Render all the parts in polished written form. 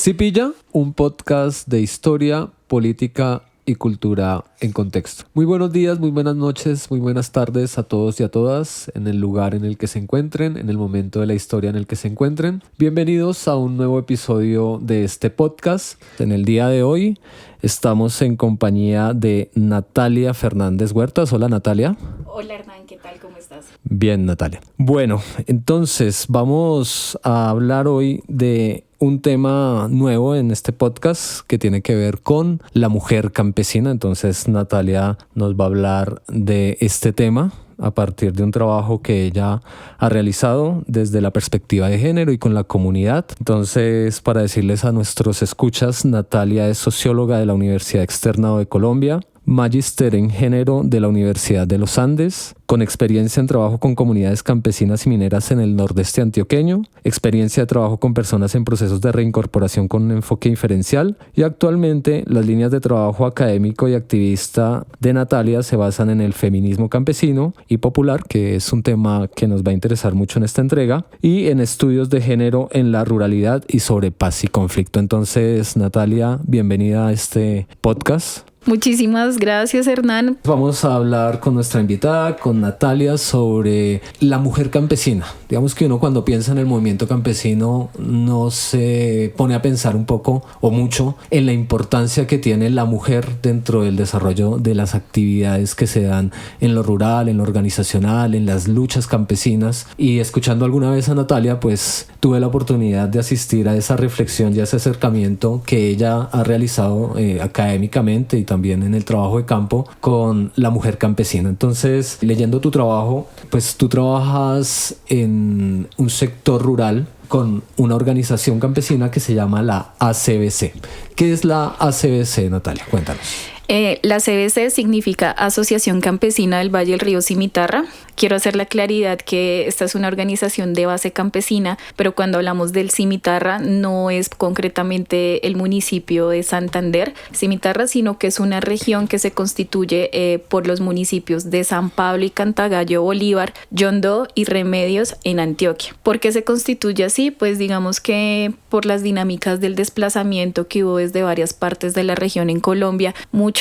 Sí Pilla, un podcast de historia, política y cultura en contexto. Muy buenos días, muy buenas noches, muy buenas tardes a todos y a todas en el lugar en el que se encuentren, en el momento de la historia en el que se encuentren. Bienvenidos a un nuevo episodio de este podcast. En el día de hoy estamos en compañía de Natalia Fernández Huertas. Hola Natalia. Hola Hernán, ¿qué tal? ¿Cómo estás? Bien, Natalia. Bueno, entonces vamos a hablar hoy de un tema nuevo en este podcast que tiene que ver con la mujer campesina. Entonces Natalia nos va a hablar de este tema a partir de un trabajo que ella ha realizado desde la perspectiva de género y con la comunidad. Entonces, para decirles a nuestros escuchas, Natalia es socióloga de la Universidad Externado de Colombia, magíster en género de la Universidad de los Andes, con experiencia en trabajo con comunidades campesinas y mineras en el nordeste antioqueño, experiencia de trabajo con personas en procesos de reincorporación con un enfoque diferencial, y actualmente las líneas de trabajo académico y activista de Natalia se basan en el feminismo campesino y popular, que es un tema que nos va a interesar mucho en esta entrega, y en estudios de género en la ruralidad y sobre paz y conflicto. Entonces, Natalia, bienvenida a este podcast. Muchísimas gracias, Hernán. Vamos a hablar con nuestra invitada, con Natalia, sobre la mujer campesina. Digamos que uno cuando piensa en el movimiento campesino no se pone a pensar un poco o mucho en la importancia que tiene la mujer dentro del desarrollo de las actividades que se dan en lo rural, en lo organizacional, en las luchas campesinas. Y escuchando alguna vez a Natalia, pues tuve la oportunidad de asistir a esa reflexión y a ese acercamiento que ella ha realizado académicamente y también en el trabajo de campo con la mujer campesina. Entonces, leyendo tu trabajo, pues tú trabajas en un sector rural con una organización campesina que se llama la ACBC. ¿Qué es la ACBC, Natalia? Cuéntanos. La CBC significa Asociación Campesina del Valle del Río Cimitarra. Quiero hacer la claridad que esta es una organización de base campesina, pero cuando hablamos del Cimitarra no es concretamente el municipio de Santander, Cimitarra, sino que es una región que se constituye por los municipios de San Pablo y Cantagallo, Bolívar, Yondó y Remedios en Antioquia. ¿Por qué se constituye así? Pues digamos que por las dinámicas del desplazamiento que hubo desde varias partes de la región en Colombia, muchos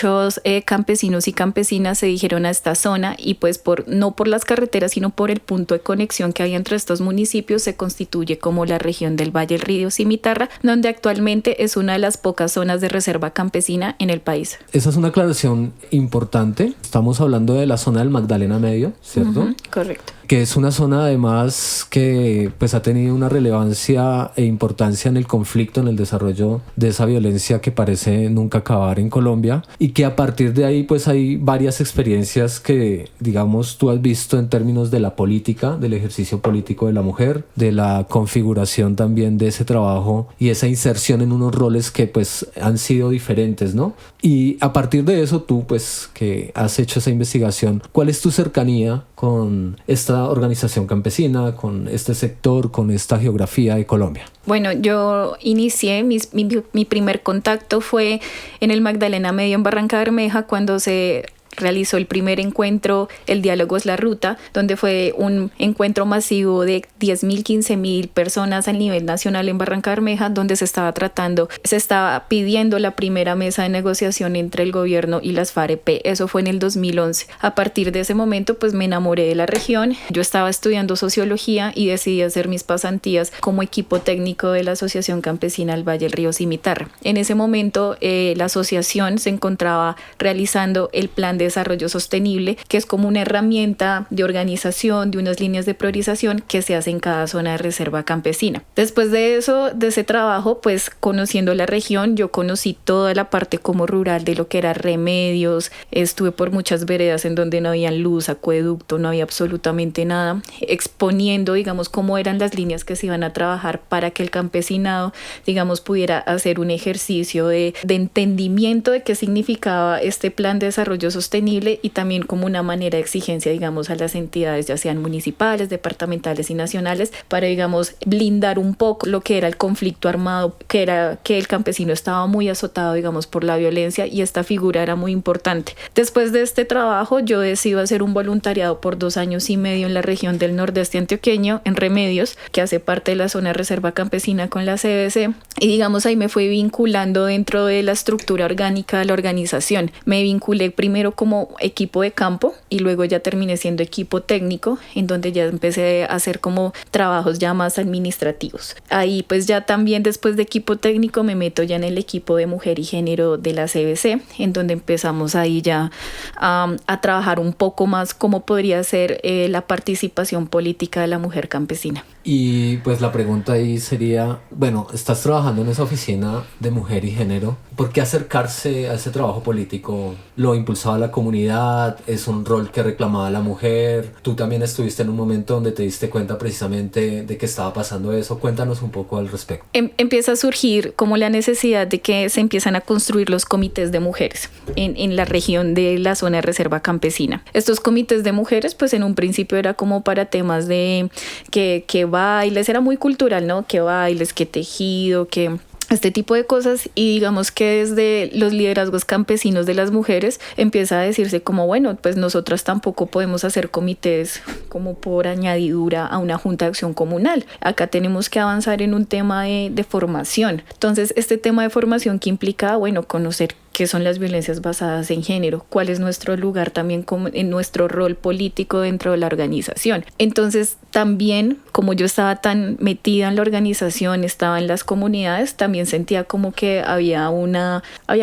campesinos y campesinas se dirigieron a esta zona y pues no por las carreteras, sino por el punto de conexión que hay entre estos municipios, se constituye como la región del Valle del Río Cimitarra, donde actualmente es una de las pocas zonas de reserva campesina en el país. Esa es una aclaración importante. Estamos hablando de la zona del Magdalena Medio, ¿cierto? Correcto. Que es una zona además que pues ha tenido una relevancia e importancia en el conflicto, en el desarrollo de esa violencia que parece nunca acabar en Colombia, y que a partir de ahí pues hay varias experiencias que digamos tú has visto en términos de la política, del ejercicio político de la mujer, de la configuración también de ese trabajo y esa inserción en unos roles que pues han sido diferentes, ¿no? Y a partir de eso tú pues que has hecho esa investigación, ¿cuál es tu cercanía con esta organización campesina, con este sector, con esta geografía de Colombia? Bueno, yo inicié, mi primer contacto fue en el Magdalena Medio en Barranca Bermeja cuando se realizó el primer encuentro, el diálogo es la ruta, donde fue un encuentro masivo de 10.000, 15.000 personas a nivel nacional en Barranca Bermeja, donde se estaba pidiendo la primera mesa de negociación entre el gobierno y las FAREP. Eso fue en el 2011. A partir de ese momento, pues me enamoré de la región. Yo estaba estudiando sociología y decidí hacer mis pasantías como equipo técnico de la Asociación Campesina del Valle del Río Cimitarra. En ese momento, la asociación se encontraba realizando el plan de desarrollo sostenible, que es como una herramienta de organización, de unas líneas de priorización que se hace en cada zona de reserva campesina. Después de eso, de ese trabajo, pues conociendo la región, yo conocí toda la parte como rural de lo que era Remedios, estuve por muchas veredas en donde no había luz, acueducto, no había absolutamente nada, exponiendo, digamos, cómo eran las líneas que se iban a trabajar para que el campesinado, digamos, pudiera hacer un ejercicio de entendimiento de qué significaba este plan de desarrollo sostenible sostenible y también como una manera de exigencia, digamos, a las entidades, ya sean municipales, departamentales y nacionales, para, digamos, blindar un poco lo que era el conflicto armado, que era que el campesino estaba muy azotado, digamos, por la violencia, y esta figura era muy importante. Después de este trabajo, yo decido hacer un voluntariado por 2 años y medio en la región del Nordeste antioqueño, en Remedios, que hace parte de la zona de reserva campesina con la CBC, y digamos ahí me fui vinculando dentro de la estructura orgánica de la organización. Me vinculé primero como equipo de campo y luego ya terminé siendo equipo técnico, en donde ya empecé a hacer como trabajos ya más administrativos. Ahí pues ya también después de equipo técnico me meto ya en el equipo de mujer y género de la CBC, en donde empezamos ahí ya a trabajar un poco más cómo podría ser la participación política de la mujer campesina. Y pues la pregunta ahí sería, bueno, estás trabajando en esa oficina de mujer y género, ¿por qué acercarse a ese trabajo político? ¿Lo impulsaba la comunidad? ¿Es un rol que reclamaba la mujer? ¿Tú también estuviste en un momento donde te diste cuenta precisamente de que estaba pasando eso? Cuéntanos un poco al respecto. Empieza a surgir como la necesidad de que se empiezan a construir los comités de mujeres en la región de la zona de reserva campesina. Estos comités de mujeres pues en un principio era como para temas de que bailes, era muy cultural, ¿no? Que bailes, que tejido, que este tipo de cosas, y digamos que desde los liderazgos campesinos de las mujeres empieza a decirse como bueno, pues nosotras tampoco podemos hacer comités como por añadidura a una junta de acción comunal. Acá tenemos que avanzar en un tema de formación. Entonces este tema de formación que implica, bueno, conocer qué son las violencias basadas en género, cuál es nuestro lugar también en nuestro rol político dentro de la organización. Entonces también, como yo estaba tan metida en la organización, estaba en las comunidades, también sentía como que había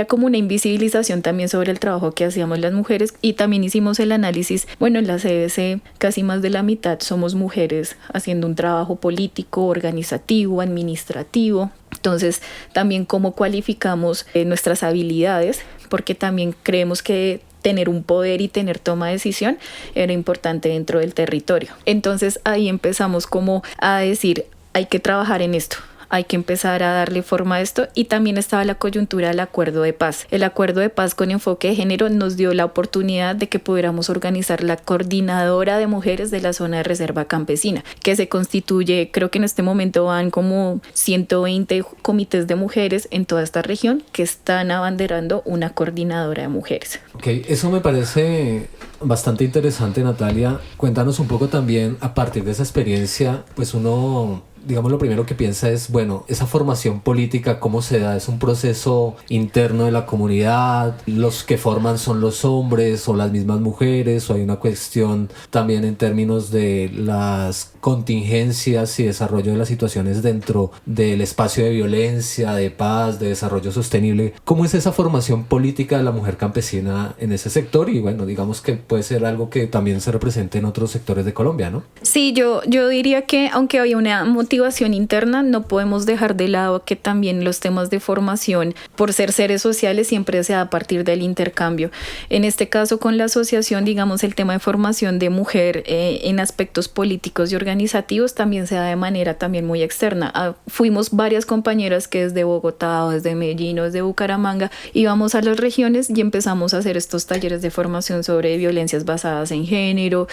como una invisibilización también sobre el trabajo que hacíamos las mujeres, y también hicimos el análisis, bueno, en la CBC casi más de la mitad somos mujeres haciendo un trabajo político, organizativo, administrativo. Entonces, también cómo cualificamos nuestras habilidades, porque también creemos que tener un poder y tener toma de decisión era importante dentro del territorio. Entonces, ahí empezamos como a decir, hay que trabajar en esto. Hay que empezar a darle forma a esto, y también estaba la coyuntura del acuerdo de paz. El acuerdo de paz con enfoque de género nos dio la oportunidad de que pudiéramos organizar la coordinadora de mujeres de la zona de reserva campesina, que se constituye, creo que en este momento van como 120 comités de mujeres en toda esta región que están abanderando una coordinadora de mujeres. Ok, eso me parece bastante interesante, Natalia. Cuéntanos un poco también, a partir de esa experiencia, pues uno, digamos, lo primero que piensa es, bueno, esa formación política, ¿cómo se da? ¿Es un proceso interno de la comunidad? ¿Los que forman son los hombres o las mismas mujeres? ¿O hay una cuestión también en términos de las contingencias y desarrollo de las situaciones dentro del espacio de violencia, de paz, de desarrollo sostenible? ¿Cómo es esa formación política de la mujer campesina en ese sector? Y bueno, digamos que puede ser algo que también se represente en otros sectores de Colombia, ¿no? Sí, yo diría que aunque había una motivación interna, no podemos dejar de lado que también los temas de formación, por ser seres sociales, siempre se da a partir del intercambio. En este caso, con la asociación, digamos, el tema de formación de mujer en aspectos políticos y organizativos también se da de manera también muy externa. Fuimos varias compañeras que desde Bogotá o desde Medellín o desde Bucaramanga íbamos a las regiones y empezamos a hacer estos talleres de formación sobre violencias basadas en género,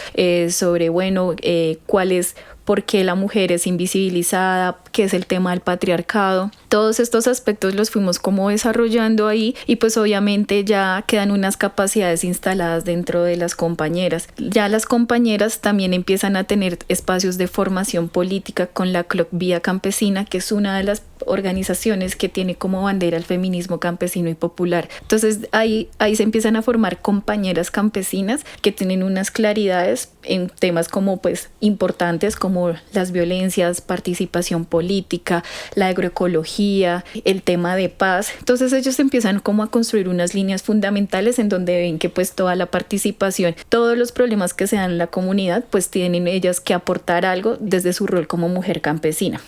sobre, bueno, por qué la mujer es invisibilizada, qué es el tema del patriarcado. Todos estos aspectos los fuimos como desarrollando ahí, y pues obviamente ya quedan unas capacidades instaladas dentro de las compañeras. Ya las compañeras también empiezan a tener espacios de formación política con la CLOC Vía Campesina, que es una de las organizaciones que tiene como bandera el feminismo campesino y popular. Entonces ahí se empiezan a formar compañeras campesinas que tienen unas claridades en temas como pues importantes como las violencias, participación política, la agroecología, el tema de paz. Entonces ellos empiezan como a construir unas líneas fundamentales en donde ven que pues toda la participación, todos los problemas que se dan en la comunidad, pues tienen ellas que aportar algo desde su rol como mujer campesina.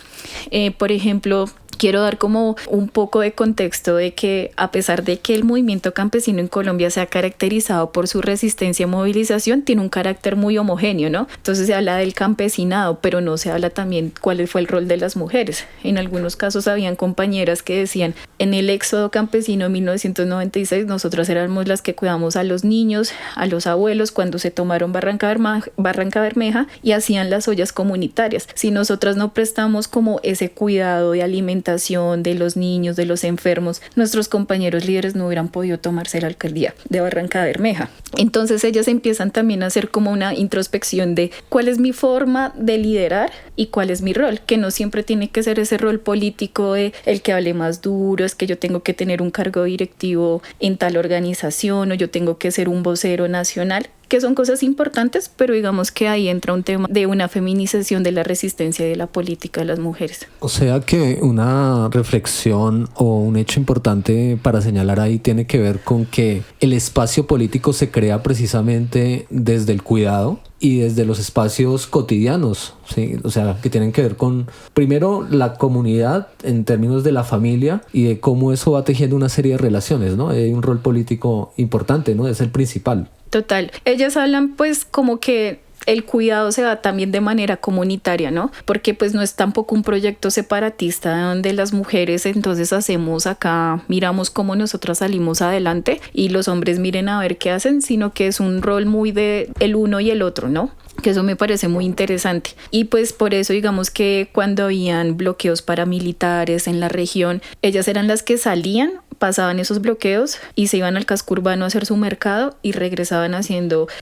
Por ejemplo, quiero dar como un poco de contexto de que a pesar de que el movimiento campesino en Colombia se ha caracterizado por su resistencia y movilización, tiene un carácter muy homogéneo, ¿no? Entonces se habla del campesinado, pero no se habla también cuál fue el rol de las mujeres. En algunos casos habían compañeras que decían, en el éxodo campesino en 1996 nosotras éramos las que cuidamos a los niños, a los abuelos cuando se tomaron Barranca Bermeja y hacían las ollas comunitarias. Si nosotras no prestamos como ese cuidado de alimentación de los niños, de los enfermos, nuestros compañeros líderes no hubieran podido tomarse la alcaldía de Barranca Bermeja. Entonces ellas empiezan también a hacer como una introspección de cuál es mi forma de liderar y cuál es mi rol, que no siempre tiene que ser ese rol político de el que hable más duro, es que yo tengo que tener un cargo directivo en tal organización o yo tengo que ser un vocero nacional, que son cosas importantes, pero digamos que ahí entra un tema de una feminización de la resistencia y de la política de las mujeres. O sea que una reflexión o un hecho importante para señalar ahí tiene que ver con que el espacio político se crea precisamente desde el cuidado y desde los espacios cotidianos, ¿sí? O sea, que tienen que ver con, primero, la comunidad en términos de la familia y de cómo eso va tejiendo una serie de relaciones, ¿no? Hay un rol político importante, ¿no? Es el principal. Total. Ellas hablan pues como que el cuidado se da también de manera comunitaria, ¿no? Porque pues no es tampoco un proyecto separatista donde las mujeres entonces hacemos acá, miramos cómo nosotras salimos adelante y los hombres miren a ver qué hacen, sino que es un rol muy de el uno y el otro, ¿no? Que eso me parece muy interesante. Y pues por eso digamos que cuando habían bloqueos paramilitares en la región, ellas eran las que salían, pasaban esos bloqueos y se iban al casco urbano a hacer su mercado y regresaban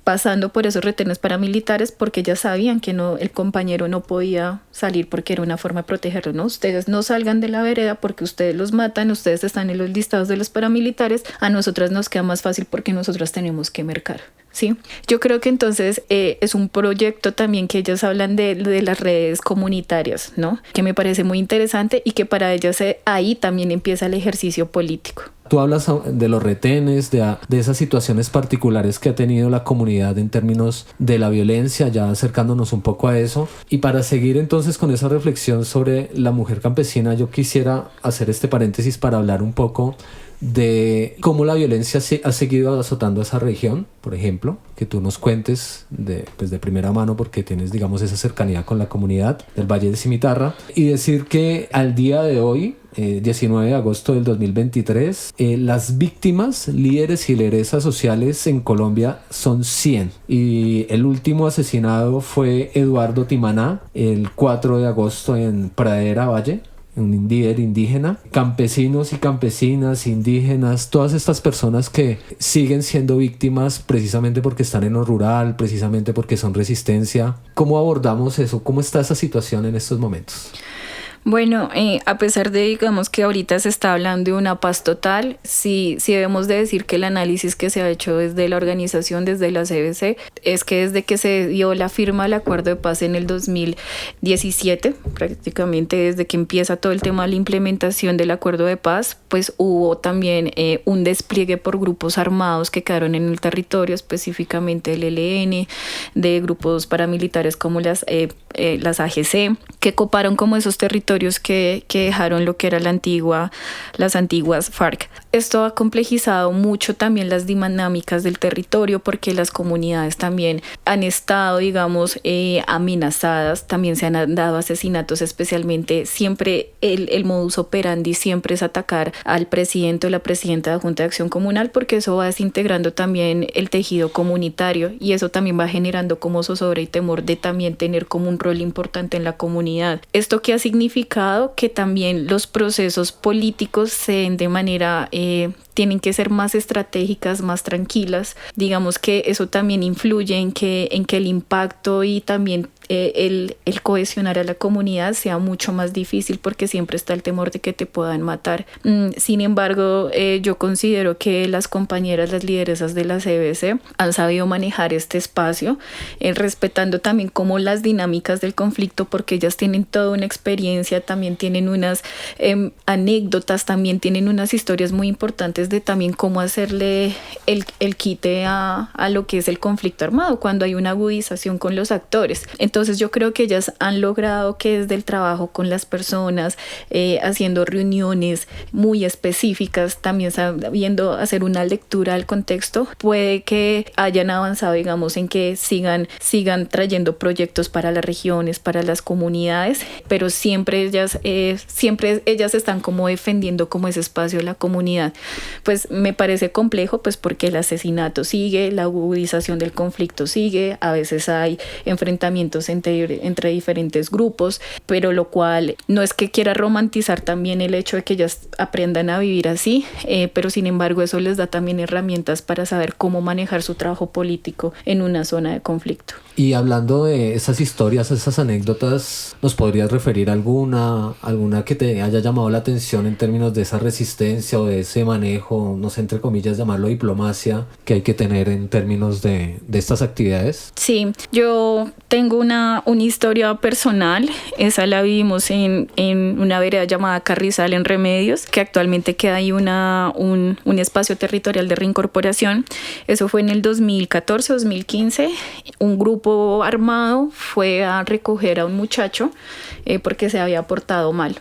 pasando por esos retenes paramilitares porque ellas sabían que no, el compañero no podía salir porque era una forma de protegerlo, ¿no? Ustedes no salgan de la vereda porque ustedes los matan, ustedes están en los listados de los paramilitares, a nosotras nos queda más fácil porque nosotras tenemos que mercar. Sí, yo creo que entonces es un proyecto también que ellas hablan de las redes comunitarias, ¿no? Que me parece muy interesante y que para ellas ahí también empieza el ejercicio político. Tú hablas de los retenes, de esas situaciones particulares que ha tenido la comunidad en términos de la violencia, ya acercándonos un poco a eso. Y para seguir entonces con esa reflexión sobre la mujer campesina, yo quisiera hacer este paréntesis para hablar un poco de cómo la violencia ha seguido azotando esa región, por ejemplo, que tú nos cuentes de primera mano porque tienes, digamos, esa cercanía con la comunidad del Valle de Cimitarra, y decir que al día de hoy, 19 de agosto del 2023, las víctimas, líderes y lideresas sociales en Colombia son 100 y el último asesinado fue Eduardo Timaná el 4 de agosto en Pradera Valle, un líder indígena. Campesinos y campesinas, indígenas, todas estas personas que siguen siendo víctimas precisamente porque están en lo rural, precisamente porque son resistencia. ¿Cómo abordamos eso? ¿Cómo está esa situación en estos momentos? Bueno, a pesar de, digamos, que ahorita se está hablando de una paz total, sí debemos de decir que el análisis que se ha hecho desde la organización, desde la CBC, es que desde que se dio la firma del acuerdo de paz en el 2017, prácticamente desde que empieza todo el tema de la implementación del acuerdo de paz, pues hubo también un despliegue por grupos armados que quedaron en el territorio, específicamente el ELN, de grupos paramilitares como las AGC, que coparon como esos territorios que dejaron lo que era las antiguas FARC. Esto ha complejizado mucho también las dinámicas del territorio porque las comunidades también han estado, digamos, amenazadas, también se han dado asesinatos, especialmente siempre el modus operandi siempre es atacar al presidente o la presidenta de la Junta de Acción Comunal porque eso va desintegrando también el tejido comunitario y eso también va generando como zozobra y temor de también tener como un rol importante en la comunidad. Esto que ha significado que también los procesos políticos se den de manera tienen que ser más estratégicas, más tranquilas. Digamos que eso también influye en que el impacto y también el cohesionar a la comunidad sea mucho más difícil porque siempre está el temor de que te puedan matar. Sin embargo, yo considero que las compañeras, las lideresas de la CBC han sabido manejar este espacio, respetando también como las dinámicas del conflicto porque ellas tienen toda una experiencia, también tienen unas anécdotas, también tienen unas historias muy importantes de también cómo hacerle el quite a lo que es el conflicto armado cuando hay una agudización con los actores. Entonces yo creo que ellas han logrado que desde el trabajo con las personas, haciendo reuniones muy específicas, también sabiendo hacer una lectura del contexto, puede que hayan avanzado, digamos, en que sigan trayendo proyectos para las regiones, para las comunidades, pero siempre ellas están como defendiendo como ese espacio de la comunidad. Pues me parece complejo, pues porque el asesinato sigue, la agudización del conflicto sigue, a veces hay enfrentamientos entre diferentes grupos, pero lo cual no es que quiera romantizar también el hecho de que ellas aprendan a vivir así, pero sin embargo eso les da también herramientas para saber cómo manejar su trabajo político en una zona de conflicto. Y hablando de esas historias, esas anécdotas, ¿nos podrías referir a alguna que te haya llamado la atención en términos de esa resistencia o de ese manejo, no sé, entre comillas, llamarlo diplomacia, que hay que tener en términos de estas actividades? Sí, yo tengo una historia personal. Esa la vivimos en una vereda llamada Carrizal en Remedios, que actualmente queda ahí un espacio territorial de reincorporación. Eso fue en el 2014-2015. Un grupo armado fue a recoger a un muchacho porque se había portado mal.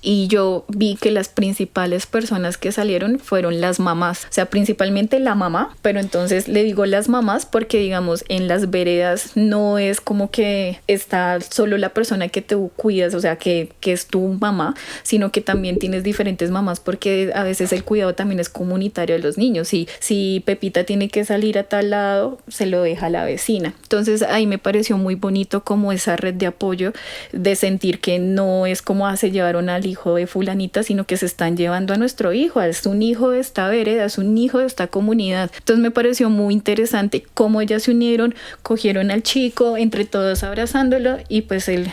Y yo vi que las principales personas que salieron fueron las mamás, o sea, principalmente la mamá, pero entonces le digo las mamás porque, digamos, en las veredas no es como que está solo la persona que te cuidas, o sea, que es tu mamá, sino que también tienes diferentes mamás porque a veces el cuidado también es comunitario de los niños. Si Pepita tiene que salir a tal lado, se lo deja a la vecina. Entonces ahí me pareció muy bonito como esa red de apoyo, de sentir que no es como se llevaron al hijo de fulanita, sino que se están llevando a nuestro hijo, es un hijo de esta vereda, es un hijo de esta comunidad. Entonces me pareció muy interesante cómo ellas se unieron, cogieron al chico, entre todos abrazándolo, y pues el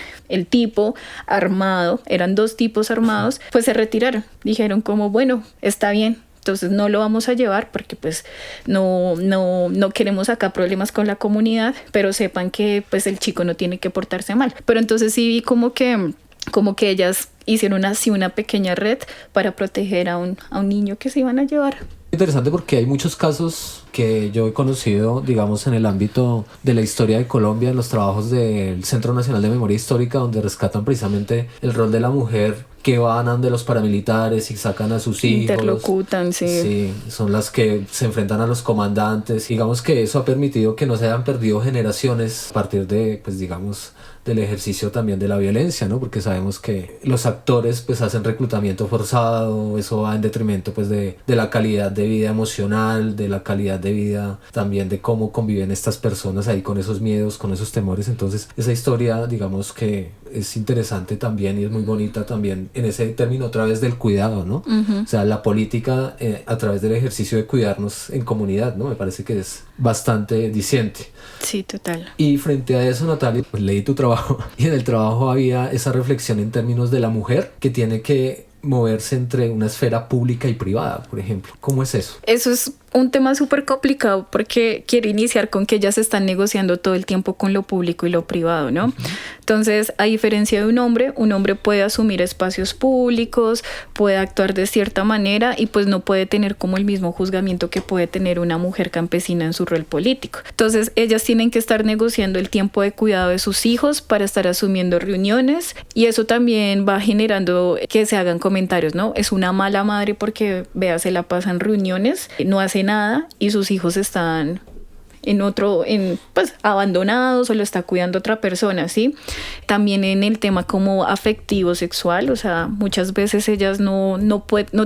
tipo armado, eran 2 tipos armados, pues se retiraron, dijeron como bueno, está bien. Entonces no lo vamos a llevar porque pues no queremos acá problemas con la comunidad, pero sepan que pues el chico no tiene que portarse mal. Pero entonces sí vi como que ellas hicieron así una pequeña red para proteger a un niño que se iban a llevar. Interesante porque hay muchos casos que yo he conocido, digamos, en el ámbito de la historia de Colombia, en los trabajos del Centro Nacional de Memoria Histórica, donde rescatan precisamente el rol de la mujer, que van de los paramilitares y sacan a sus hijos. Interlocutan, sí. Sí, son las que se enfrentan a los comandantes. Digamos que eso ha permitido que no se hayan perdido generaciones a partir de, pues digamos, del ejercicio también de la violencia, ¿no? Porque sabemos que los actores pues hacen reclutamiento forzado, eso va en detrimento pues de la calidad de vida emocional, de la calidad de vida también de cómo conviven estas personas ahí con esos miedos, con esos temores. Entonces esa historia, digamos que es interesante también y es muy bonita también en ese término otra vez del cuidado, ¿no? Uh-huh. O sea, la política a través del ejercicio de cuidarnos en comunidad, ¿no? Me parece que es bastante diciente. Sí, total. Y frente a eso, Natalia, pues leí tu trabajo y en el trabajo había esa reflexión en términos de la mujer que tiene que moverse entre una esfera pública y privada, por ejemplo. ¿Cómo es eso? Eso es un tema súper complicado porque quiero iniciar con que ellas están negociando todo el tiempo con lo público y lo privado, ¿no? Uh-huh. Entonces, a diferencia de un hombre puede asumir espacios públicos, puede actuar de cierta manera y pues no puede tener como el mismo juzgamiento que puede tener una mujer campesina en su rol político. Entonces, ellas tienen que estar negociando el tiempo de cuidado de sus hijos para estar asumiendo reuniones y eso también va generando que se hagan comentarios, ¿no? Es una mala madre porque, vea, se la pasa en reuniones, no hace nada y sus hijos están pues abandonados o lo está cuidando otra persona, ¿sí? También en el tema como afectivo sexual, o sea, muchas veces ellas no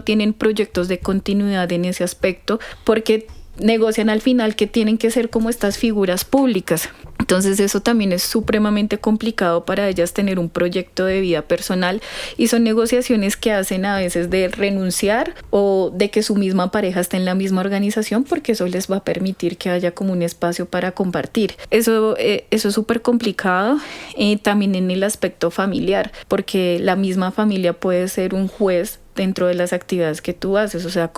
tienen proyectos de continuidad en ese aspecto porque negocian al final que tienen que ser como estas figuras públicas. Entonces eso también es supremamente complicado para ellas tener un proyecto de vida personal y son negociaciones que hacen a veces de renunciar o de que su misma pareja esté en la misma organización porque eso les va a permitir que haya como un espacio para compartir. Eso es súper complicado también en el aspecto familiar porque la misma familia puede ser un juez dentro de las actividades que tú haces, o sea,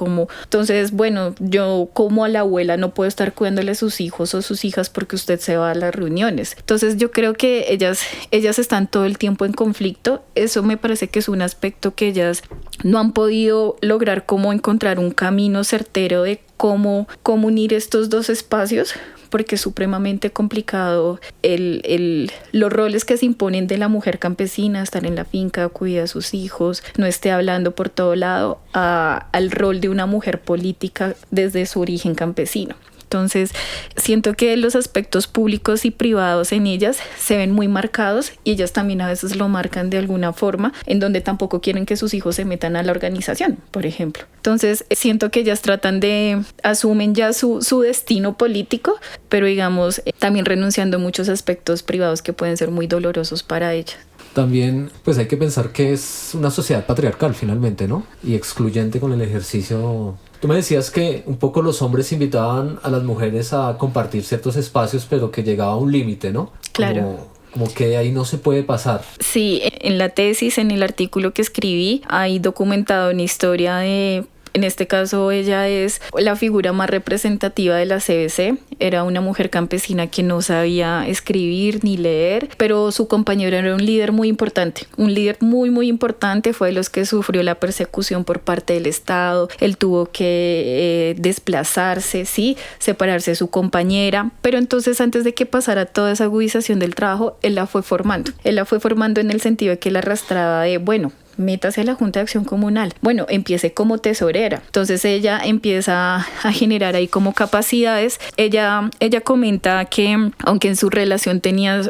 entonces, bueno, yo como a la abuela no puedo estar cuidándole a sus hijos o sus hijas porque usted se va a las reuniones. Entonces yo creo que ellas están todo el tiempo en conflicto. Eso me parece que es un aspecto que ellas no han podido lograr como encontrar un camino certero de cómo unir estos dos espacios, porque es supremamente complicado los roles que se imponen de la mujer campesina, estar en la finca, cuidar a sus hijos, no esté hablando por todo lado, al rol de una mujer política desde su origen campesino. Entonces, siento que los aspectos públicos y privados en ellas se ven muy marcados y ellas también a veces lo marcan de alguna forma, en donde tampoco quieren que sus hijos se metan a la organización, por ejemplo. Entonces, siento que ellas asumen ya su destino político, pero digamos, también renunciando a muchos aspectos privados que pueden ser muy dolorosos para ellas. También, pues hay que pensar que es una sociedad patriarcal finalmente, ¿no? Y excluyente con el ejercicio. Tú me decías que un poco los hombres invitaban a las mujeres a compartir ciertos espacios, pero que llegaba a un límite, ¿no? Claro. Como que de ahí no se puede pasar. Sí, en la tesis, en el artículo que escribí, hay documentado una historia de... En este caso, ella es la figura más representativa de la CBC. Era una mujer campesina que no sabía escribir ni leer, pero su compañero era un líder muy importante. Un líder muy, muy importante, fue de los que sufrió la persecución por parte del Estado. Él tuvo que desplazarse, ¿sí? Separarse de su compañera. Pero entonces, antes de que pasara toda esa agudización del trabajo, él la fue formando. Él la fue formando en el sentido de que la arrastraba de, bueno, métase a la Junta de Acción Comunal. Bueno, empiece como tesorera. Entonces ella empieza a generar ahí como capacidades. Ella comenta que aunque en su relación tenía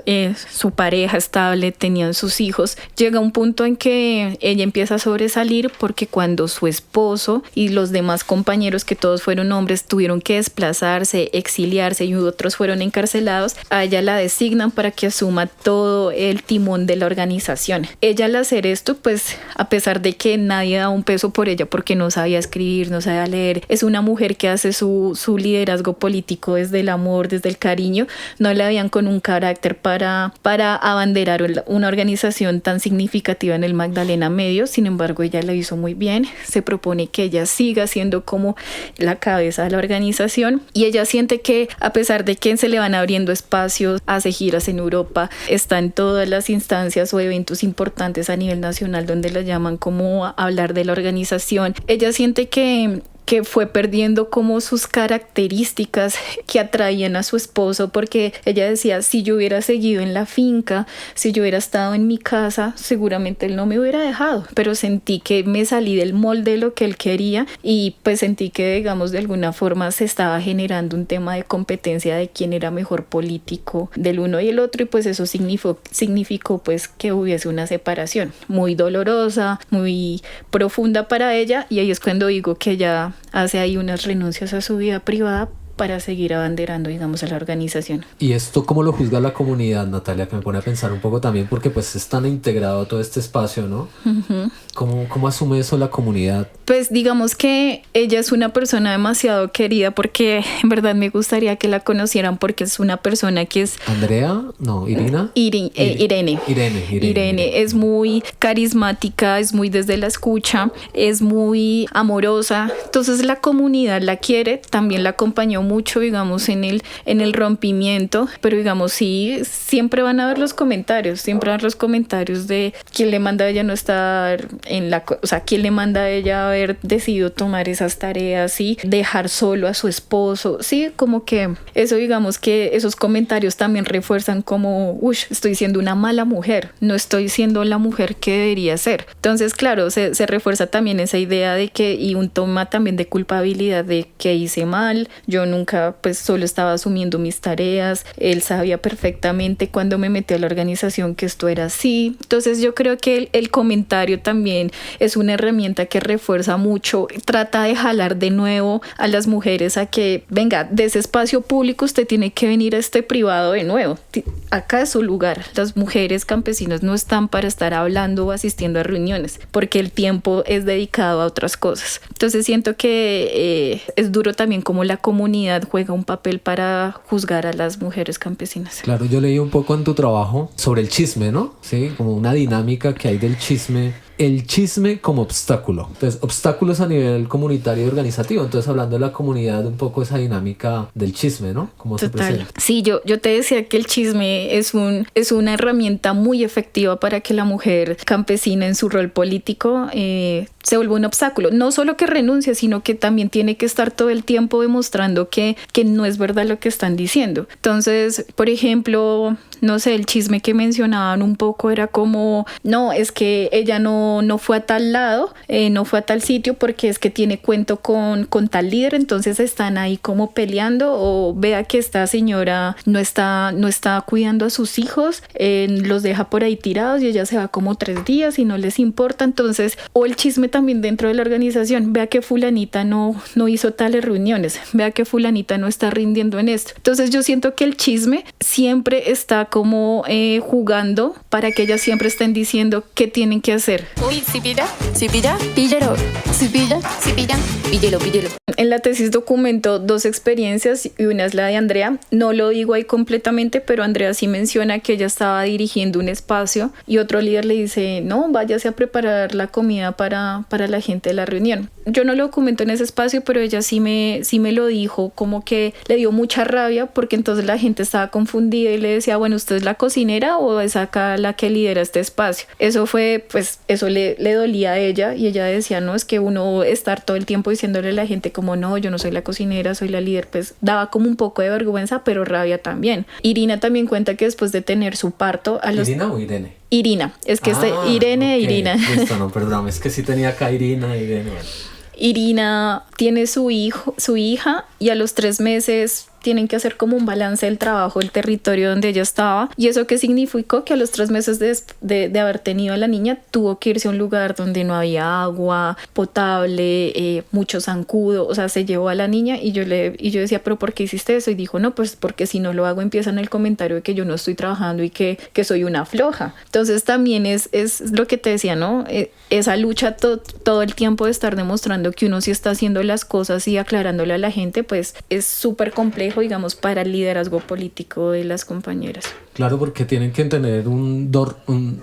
su pareja estable, tenían sus hijos, llega un punto en que ella empieza a sobresalir porque cuando su esposo y los demás compañeros, que todos fueron hombres, tuvieron que desplazarse, exiliarse y otros fueron encarcelados, a ella la designan para que asuma todo el timón de la organización. Ella al hacer esto, pues a pesar de que nadie da un peso por ella porque no sabía escribir, no sabía leer, es una mujer que hace su liderazgo político desde el amor, desde el cariño. No la veían con un carácter para abanderar una organización tan significativa en el Magdalena Medio. Sin embargo, ella lo hizo muy bien. Se propone que ella siga siendo como la cabeza de la organización y ella siente que a pesar de que se le van abriendo espacios, hace giras en Europa, está en todas las instancias o eventos importantes a nivel nacional donde la llaman como a hablar de la organización. Ella siente que fue perdiendo como sus características que atraían a su esposo, porque ella decía, si yo hubiera seguido en la finca, si yo hubiera estado en mi casa, seguramente él no me hubiera dejado, pero sentí que me salí del molde de lo que él quería y pues sentí que, digamos, de alguna forma se estaba generando un tema de competencia de quién era mejor político del uno y el otro, y pues eso significó pues que hubiese una separación muy dolorosa, muy profunda para ella, y ahí es cuando digo que ella hace ahí unas renuncias a su vida privada para seguir abanderando, digamos, a la organización. ¿Y esto cómo lo juzga la comunidad, Natalia? Que me pone a pensar un poco también, porque pues es tan integrado todo este espacio, ¿no? Uh-huh. ¿Cómo asume eso la comunidad? Pues digamos que ella es una persona demasiado querida, porque en verdad me gustaría que la conocieran, porque es una persona que es... ¿Andrea? No, ¿Irina? Irene. Irene es muy carismática, es muy desde la escucha, es muy amorosa. Entonces la comunidad la quiere, también la acompañó mucho, digamos, en el rompimiento, pero digamos, sí, siempre van a ver los comentarios, de quién le manda a ella no estar quién le manda a ella haber decidido tomar esas tareas y dejar solo a su esposo. Sí, como que eso, digamos que esos comentarios también refuerzan como, estoy siendo una mala mujer, no estoy siendo la mujer que debería ser. Entonces, claro, se refuerza también esa idea de que, y un toma también de culpabilidad de que hice mal, yo nunca, pues solo estaba asumiendo mis tareas, él sabía perfectamente cuando me metí a la organización que esto era así. Entonces yo creo que el comentario también es una herramienta que refuerza mucho, trata de jalar de nuevo a las mujeres a que, venga, de ese espacio público usted tiene que venir a este privado de nuevo, acá es su lugar. Las mujeres campesinas no están para estar hablando o asistiendo a reuniones, porque el tiempo es dedicado a otras cosas. Entonces siento que es duro también como la comunidad juega un papel para juzgar a las mujeres campesinas. Claro, yo leí un poco en tu trabajo sobre el chisme, ¿no? Sí, como una dinámica que hay del chisme el chisme como obstáculo. Entonces, obstáculos a nivel comunitario y organizativo. Entonces, hablando de la comunidad, un poco esa dinámica del chisme, ¿no? ¿Cómo se presenta? Sí, yo te decía que el chisme es una herramienta muy efectiva para que la mujer campesina en su rol político se vuelva un obstáculo. No solo que renuncie, sino que también tiene que estar todo el tiempo demostrando que no es verdad lo que están diciendo. Entonces, por ejemplo, no sé, el chisme que mencionaban un poco era como, no, es que ella no fue a tal lado, no fue a tal sitio porque es que tiene cuento con tal líder, entonces están ahí como peleando, o vea que esta señora no está cuidando a sus hijos, los deja por ahí tirados y ella se va como 3 días y no les importa. Entonces, o el chisme también dentro de la organización, vea que fulanita no hizo tales reuniones, vea que fulanita no está rindiendo en esto. Entonces yo siento que el chisme siempre está como jugando para que ellas siempre estén diciendo qué tienen que hacer. Uy, si pilla, píllelo, si pilla, píllelo. En la tesis documento 2 experiencias y una es la de Andrea. No lo digo ahí completamente, pero Andrea sí menciona que ella estaba dirigiendo un espacio y otro líder le dice, no, váyase a preparar la comida para la gente de la reunión. Yo no lo documento en ese espacio, pero ella sí me lo dijo, como que le dio mucha rabia porque entonces la gente estaba confundida y le decía, bueno, ¿usted es la cocinera o es acá la que lidera este espacio? Eso fue, pues, eso le dolía a ella y ella decía, no, es que uno estar todo el tiempo diciéndole a la gente como, no, yo no soy la cocinera, soy la líder, pues daba como un poco de vergüenza, pero rabia también. Irina también cuenta que después de tener su parto a los... ¿Irina o Irene? Irina, es que Irene e okay. Irina. Listo, no, perdón, es que sí tenía acá Irina y Irene. Irina tiene su hija y a los 3 meses tienen que hacer como un balance del trabajo del territorio donde ella estaba, y eso que significó que a los 3 meses de haber tenido a la niña tuvo que irse a un lugar donde no había agua potable, mucho zancudo, o sea, se llevó a la niña y yo decía, pero ¿por qué hiciste eso? Y dijo, no, pues porque si no lo hago empiezan el comentario de que yo no estoy trabajando y que soy una floja. Entonces también es lo que te decía, ¿no? Esa lucha todo el tiempo de estar demostrando que uno sí está haciendo las cosas y aclarándole a la gente, pues es súper complejo, digamos, para el liderazgo político de las compañeras. Claro, porque tienen que tener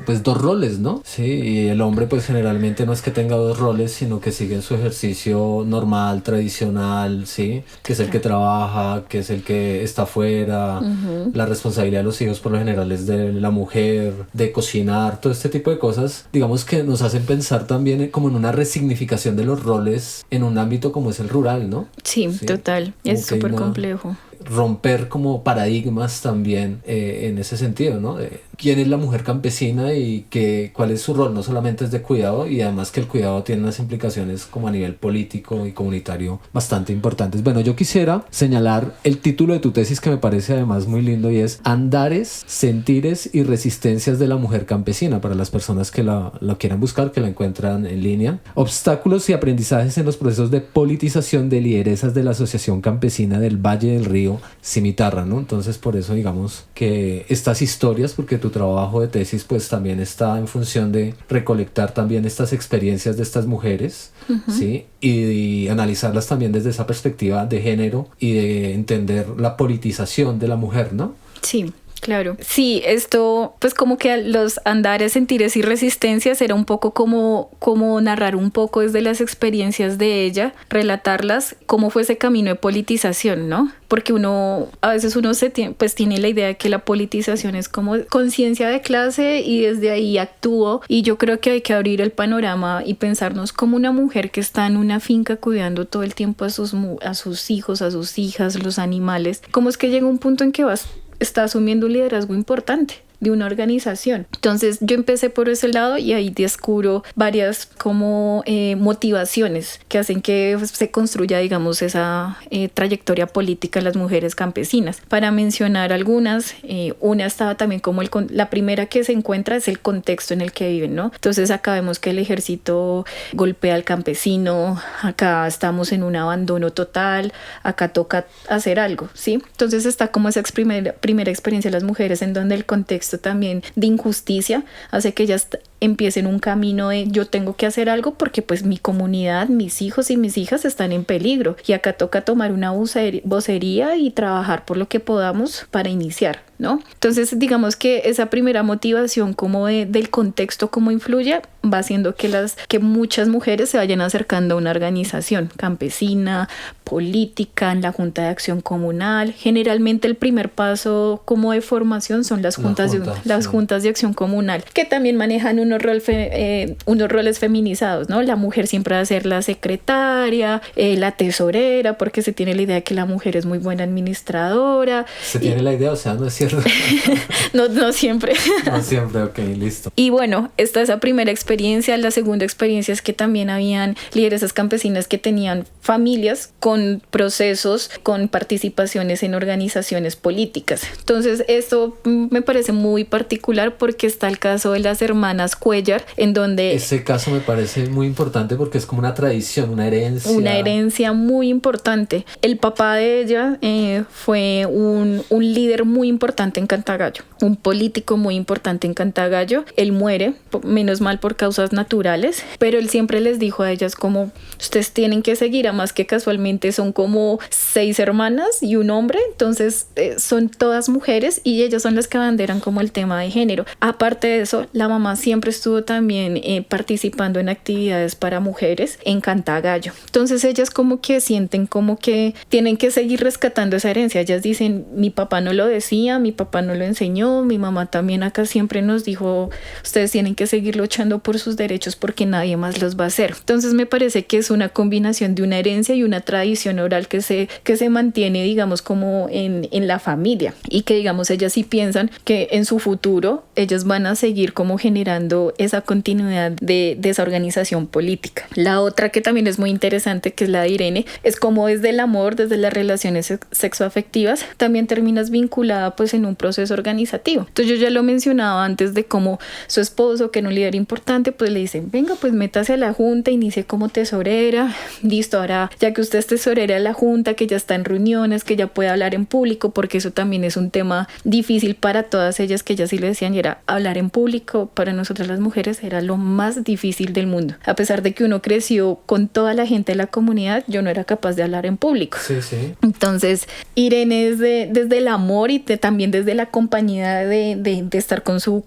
pues 2 roles, ¿no? Sí, y el hombre pues generalmente no es que tenga 2 roles, sino que sigue su ejercicio normal, tradicional, ¿sí? Que es el que trabaja, que es el que está afuera. Uh-huh. La responsabilidad de los hijos por lo general es de la mujer, de cocinar, todo este tipo de cosas, digamos que nos hacen pensar también como en una resignificación de los roles en un ámbito como es el rural, ¿no? Sí, total, es súper complejo. Romper como paradigmas también en ese sentido, ¿no? ¿Quién es la mujer campesina y cuál es su rol? No solamente es de cuidado, y además que el cuidado tiene unas implicaciones como a nivel político y comunitario bastante importantes. Bueno, yo quisiera señalar el título de tu tesis, que me parece además muy lindo, y es Andares, Sentires y Resistencias de la Mujer Campesina, para las personas que la quieran buscar, que la encuentran en línea. Obstáculos y aprendizajes en los procesos de politización de lideresas de la Asociación Campesina del Valle del Río Cimitarra, ¿no? Entonces, por eso digamos que estas historias, porque tu trabajo de tesis pues también está en función de recolectar también estas experiencias de estas mujeres, uh-huh, ¿sí? Y analizarlas también desde esa perspectiva de género y de entender la politización de la mujer, ¿no? Sí. Claro. Sí, esto pues como que los andares, sentires y resistencias era un poco como narrar un poco desde las experiencias de ella, relatarlas, cómo fue ese camino de politización, ¿no? Porque a veces uno tiene la idea de que la politización es como conciencia de clase y desde ahí actúo, y yo creo que hay que abrir el panorama y pensarnos como una mujer que está en una finca cuidando todo el tiempo a sus hijos, a sus hijas, los animales. ¿Cómo es que llega un punto en que está asumiendo un liderazgo importante de una organización? Entonces yo empecé por ese lado y ahí descubro varias como motivaciones que hacen que se construya, digamos, esa trayectoria política de las mujeres campesinas. Para mencionar algunas, una estaba también como la primera que se encuentra es el contexto en el que viven, ¿no? Entonces acá vemos que el ejército golpea al campesino, acá estamos en un abandono total, acá toca hacer algo, ¿sí? Entonces está como esa primera experiencia de las mujeres en donde el contexto también de injusticia hace que ellas empiecen un camino de yo tengo que hacer algo porque pues mi comunidad, mis hijos y mis hijas están en peligro y acá toca tomar una vocería y trabajar por lo que podamos para iniciar, ¿no? Entonces digamos que esa primera motivación como del contexto, cómo influye, va haciendo que muchas mujeres se vayan acercando a una organización campesina, política, en la Junta de Acción Comunal. Generalmente el primer paso como de formación son las juntas de acción comunal, que también manejan unos roles feminizados, ¿no? La mujer siempre va a ser la secretaria, la tesorera, porque se tiene la idea de que la mujer es muy buena administradora. ¿Se tiene la idea? O sea, no es cierto. No siempre. No siempre, ok, listo. Y bueno, esta es la primera experiencia. La segunda experiencia es que también habían lideresas campesinas que tenían familias con procesos, con participaciones en organizaciones políticas. Entonces, esto me parece muy particular porque está el caso de las hermanas Cuellar, en donde... Ese caso me parece muy importante porque es como una tradición, una herencia. Una herencia muy importante. El papá de ella fue un líder muy importante en Cantagallo, un político muy importante en Cantagallo. Él muere, menos mal por causas naturales, pero él siempre les dijo a ellas como, ustedes tienen que seguir, además que casualmente son como 6 hermanas y un hombre, entonces son todas mujeres y ellas son las que abanderan como el tema de género. Aparte de eso, la mamá siempre estuvo también participando en actividades para mujeres en Cantagallo. Entonces ellas como que sienten como que tienen que seguir rescatando esa herencia. Ellas dicen, mi papá no lo decía, mi papá no lo enseñó, mi mamá también acá siempre nos dijo, ustedes tienen que seguir luchando por sus derechos porque nadie más los va a hacer. Entonces me parece que es una combinación de una herencia y una tradición oral que se mantiene, digamos, como en la familia, y que, digamos, ellas sí piensan que en su futuro ellas van a seguir como generando esa continuidad de esa organización política. La otra que también es muy interesante, que es la de Irene, es como desde el amor, desde las relaciones sexoafectivas, también terminas vinculada pues en un proceso organizativo. Entonces yo ya lo mencionaba antes de cómo su esposo, que era un líder importante, pues le dicen, venga, pues métase a la junta, inicie como tesorera, listo, ahora ya que usted es tesorera de la junta, que ya está en reuniones, que ya puede hablar en público, porque eso también es un tema difícil para todas ellas, que ellas sí le decían, y era hablar en público, para nosotras las mujeres era lo más difícil del mundo. A pesar de que uno creció con toda la gente de la comunidad, yo no era capaz de hablar en público. Sí, sí. Entonces, Irene desde el amor y también desde la compañía de estar con su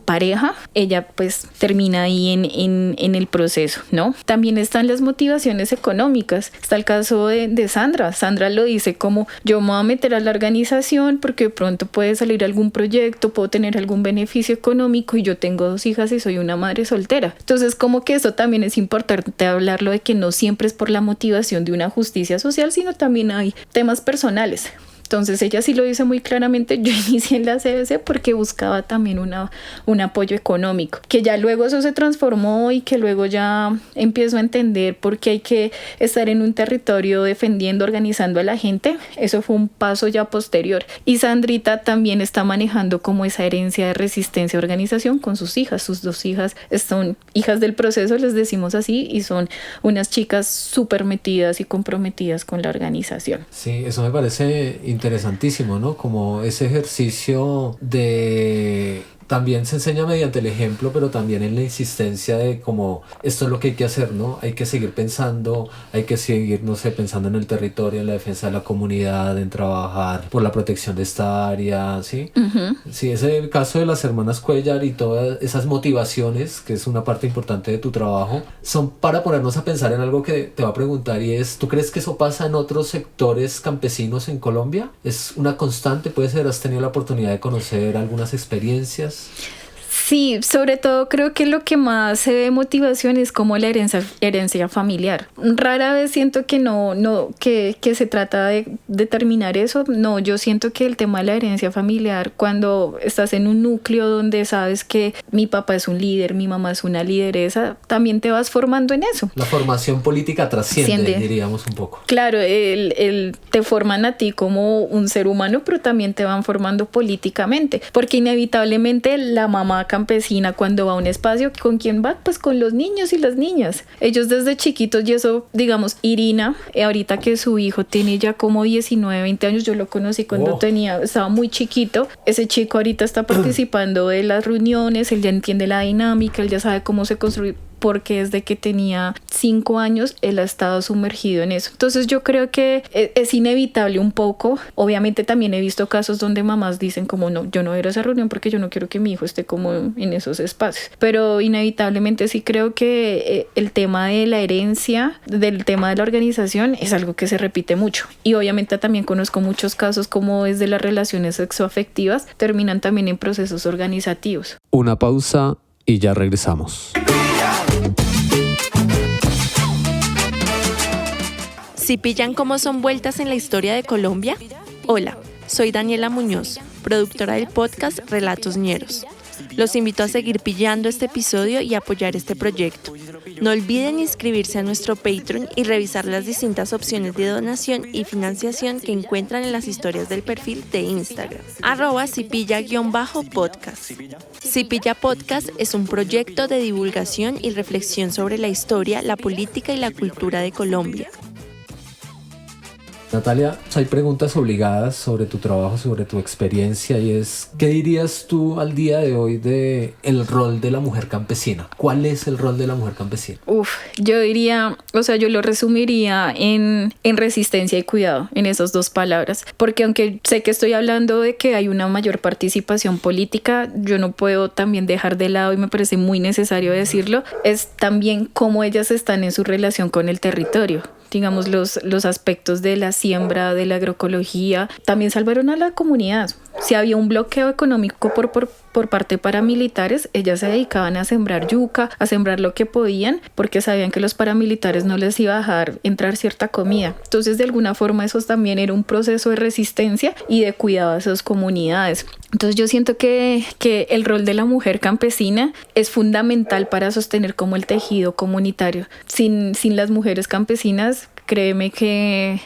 pareja, ella pues termina ahí en el proceso, ¿no? También están las motivaciones económicas. Está el caso de Sandra. Sandra lo dice como, yo me voy a meter a la organización porque de pronto puede salir algún proyecto, puedo tener algún beneficio económico, y yo tengo 2 hijas y soy una madre soltera. Entonces, como que eso también es importante hablarlo, de que no siempre es por la motivación de una justicia social, sino también hay temas personales. Entonces ella sí lo dice muy claramente, yo inicié en la CBC porque buscaba también un apoyo económico, que ya luego eso se transformó y que luego ya empiezo a entender por qué hay que estar en un territorio defendiendo, organizando a la gente. Eso fue un paso ya posterior. Y Sandrita también está manejando como esa herencia de resistencia a organización con sus hijas. Sus 2 hijas son hijas del proceso, les decimos así, y son unas chicas súper metidas y comprometidas con la organización. Sí, eso me parece interesantísimo, ¿no? Como ese ejercicio de... También se enseña mediante el ejemplo, pero también en la insistencia de como esto es lo que hay que hacer, ¿no? Hay que seguir pensando, hay que seguir, no sé, pensando en el territorio, en la defensa de la comunidad, en trabajar por la protección de esta área, ¿sí? Uh-huh. Sí, ese caso de las hermanas Cuellar y todas esas motivaciones, que es una parte importante de tu trabajo, son para ponernos a pensar en algo que te va a preguntar, y es, ¿tú crees que eso pasa en otros sectores campesinos en Colombia? ¿Es una constante? ¿Puede ser? ¿Has tenido la oportunidad de conocer algunas experiencias? Sí, sobre todo creo que lo que más se ve de motivación es como la herencia familiar. Rara vez siento que que se trata de determinar eso. No, yo siento que el tema de la herencia familiar, cuando estás en un núcleo donde sabes que mi papá es un líder, mi mamá es una lideresa, también te vas formando en eso. La formación política trasciende, diríamos un poco. Claro, te forman a ti como un ser humano, pero también te van formando políticamente, porque inevitablemente la mamá campesina cuando va a un espacio, ¿con quién va? Pues con los niños y las niñas. Ellos desde chiquitos, y eso, digamos, Irina, ahorita que su hijo tiene ya como 19, 20 años, yo lo conocí cuando estaba muy chiquito. Ese chico ahorita está participando de las reuniones, él ya entiende la dinámica, él ya sabe cómo se construye, porque desde que tenía 5 años él ha estado sumergido en eso. Entonces yo creo que es inevitable un poco. Obviamente también he visto casos donde mamás dicen como no, yo no voy a ir a esa reunión porque yo no quiero que mi hijo esté como en esos espacios. Pero inevitablemente sí creo que el tema de la herencia, del tema de la organización es algo que se repite mucho. Y obviamente también conozco muchos casos como desde las relaciones sexoafectivas terminan también en procesos organizativos. Una pausa y ya regresamos. ¿Sí pillan cómo son vueltas en la historia de Colombia? Hola, soy Daniela Muñoz, productora del podcast Relatos Ñeros. Los invito a seguir pillando este episodio y apoyar este proyecto. No olviden inscribirse a nuestro Patreon y revisar las distintas opciones de donación y financiación que encuentran en las historias del perfil de Instagram, @sipilla_podcast. Sipilla Podcast es un proyecto de divulgación y reflexión sobre la historia, la política y la cultura de Colombia. Natalia, hay preguntas obligadas sobre tu trabajo, sobre tu experiencia, y es, ¿qué dirías tú al día de hoy de el rol de la mujer campesina? ¿Cuál es el rol de la mujer campesina? Yo diría, yo lo resumiría en resistencia y cuidado, en esas 2 palabras, porque aunque sé que estoy hablando de que hay una mayor participación política, yo no puedo también dejar de lado, y me parece muy necesario decirlo, es también cómo ellas están en su relación con el territorio. Digamos, los aspectos de la siembra, de la agroecología, también salvaron a la comunidad. Si había un bloqueo económico por parte de paramilitares, ellas se dedicaban a sembrar yuca, a sembrar lo que podían, porque sabían que los paramilitares no les iba a dejar entrar cierta comida. Entonces, de alguna forma, eso también era un proceso de resistencia y de cuidado a esas comunidades. Entonces, yo siento que el rol de la mujer campesina es fundamental para sostener como el tejido comunitario. Sin las mujeres campesinas, créeme que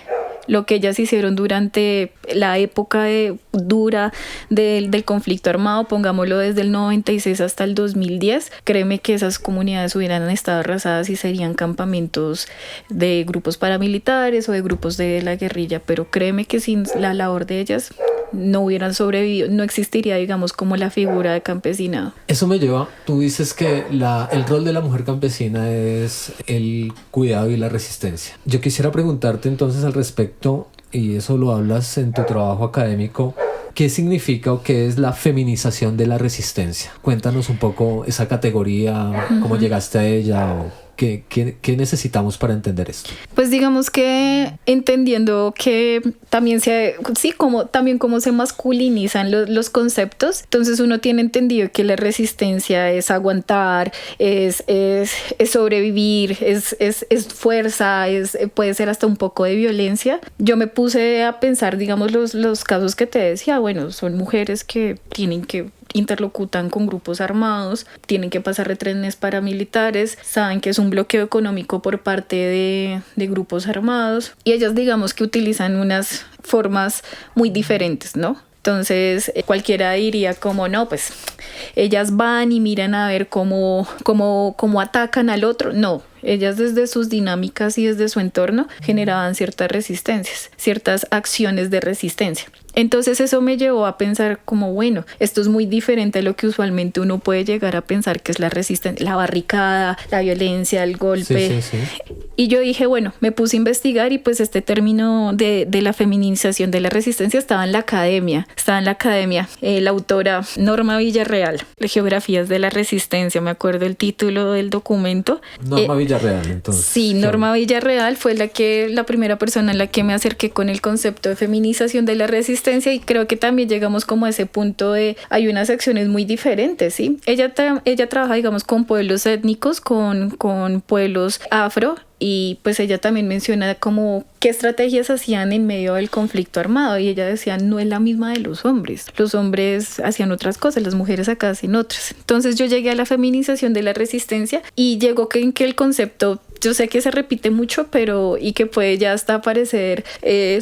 lo que ellas hicieron durante la época dura del conflicto armado, pongámoslo desde el 96 hasta el 2010, créeme que esas comunidades hubieran estado arrasadas y serían campamentos de grupos paramilitares o de grupos de la guerrilla, pero créeme que sin la labor de ellas no hubieran sobrevivido, no existiría, digamos, como la figura de campesinado. Eso me lleva, tú dices que el rol de la mujer campesina es el cuidado y la resistencia. Yo quisiera preguntarte entonces al respecto, y eso lo hablas en tu trabajo académico, ¿qué significa o qué es la feminización de la resistencia? Cuéntanos un poco esa categoría, cómo llegaste a ella o ¿qué necesitamos para entender esto? Pues digamos que entendiendo que también cómo se masculinizan los conceptos, entonces uno tiene entendido que la resistencia es aguantar, es sobrevivir, es fuerza, puede ser hasta un poco de violencia. Yo me puse a pensar, digamos, los casos que te decía, bueno, son mujeres que interlocutan con grupos armados, tienen que pasar retrenes paramilitares, saben que es un bloqueo económico por parte de grupos armados, y ellas, digamos, que utilizan unas formas muy diferentes, ¿no? Entonces cualquiera diría como no, pues ellas van y miran a ver cómo atacan al otro. No, ellas desde sus dinámicas y desde su entorno generaban ciertas resistencias, ciertas acciones de resistencia. Entonces eso me llevó a pensar como, bueno, esto es muy diferente a lo que usualmente uno puede llegar a pensar que es la resistencia, la barricada, la violencia, el golpe. Sí. Y yo dije, bueno, me puse a investigar, y pues este término de la feminización de la resistencia estaba en la academia. La autora Norma Villarreal, Geografías de la Resistencia, me acuerdo el título del documento. Norma Villarreal, entonces. Sí, Norma Villarreal fue la primera persona en la que me acerqué con el concepto de feminización de la resistencia, y creo que también llegamos como a ese punto de hay unas acciones muy diferentes, ¿sí? Ella trabaja, digamos, con pueblos étnicos, con pueblos afro, y pues ella también menciona como qué estrategias hacían en medio del conflicto armado, y ella decía no es la misma de los hombres hacían otras cosas, las mujeres acá hacen otras. Entonces yo llegué a la feminización de la resistencia y llegó en que el concepto yo sé que se repite mucho, pero y que puede ya hasta parecer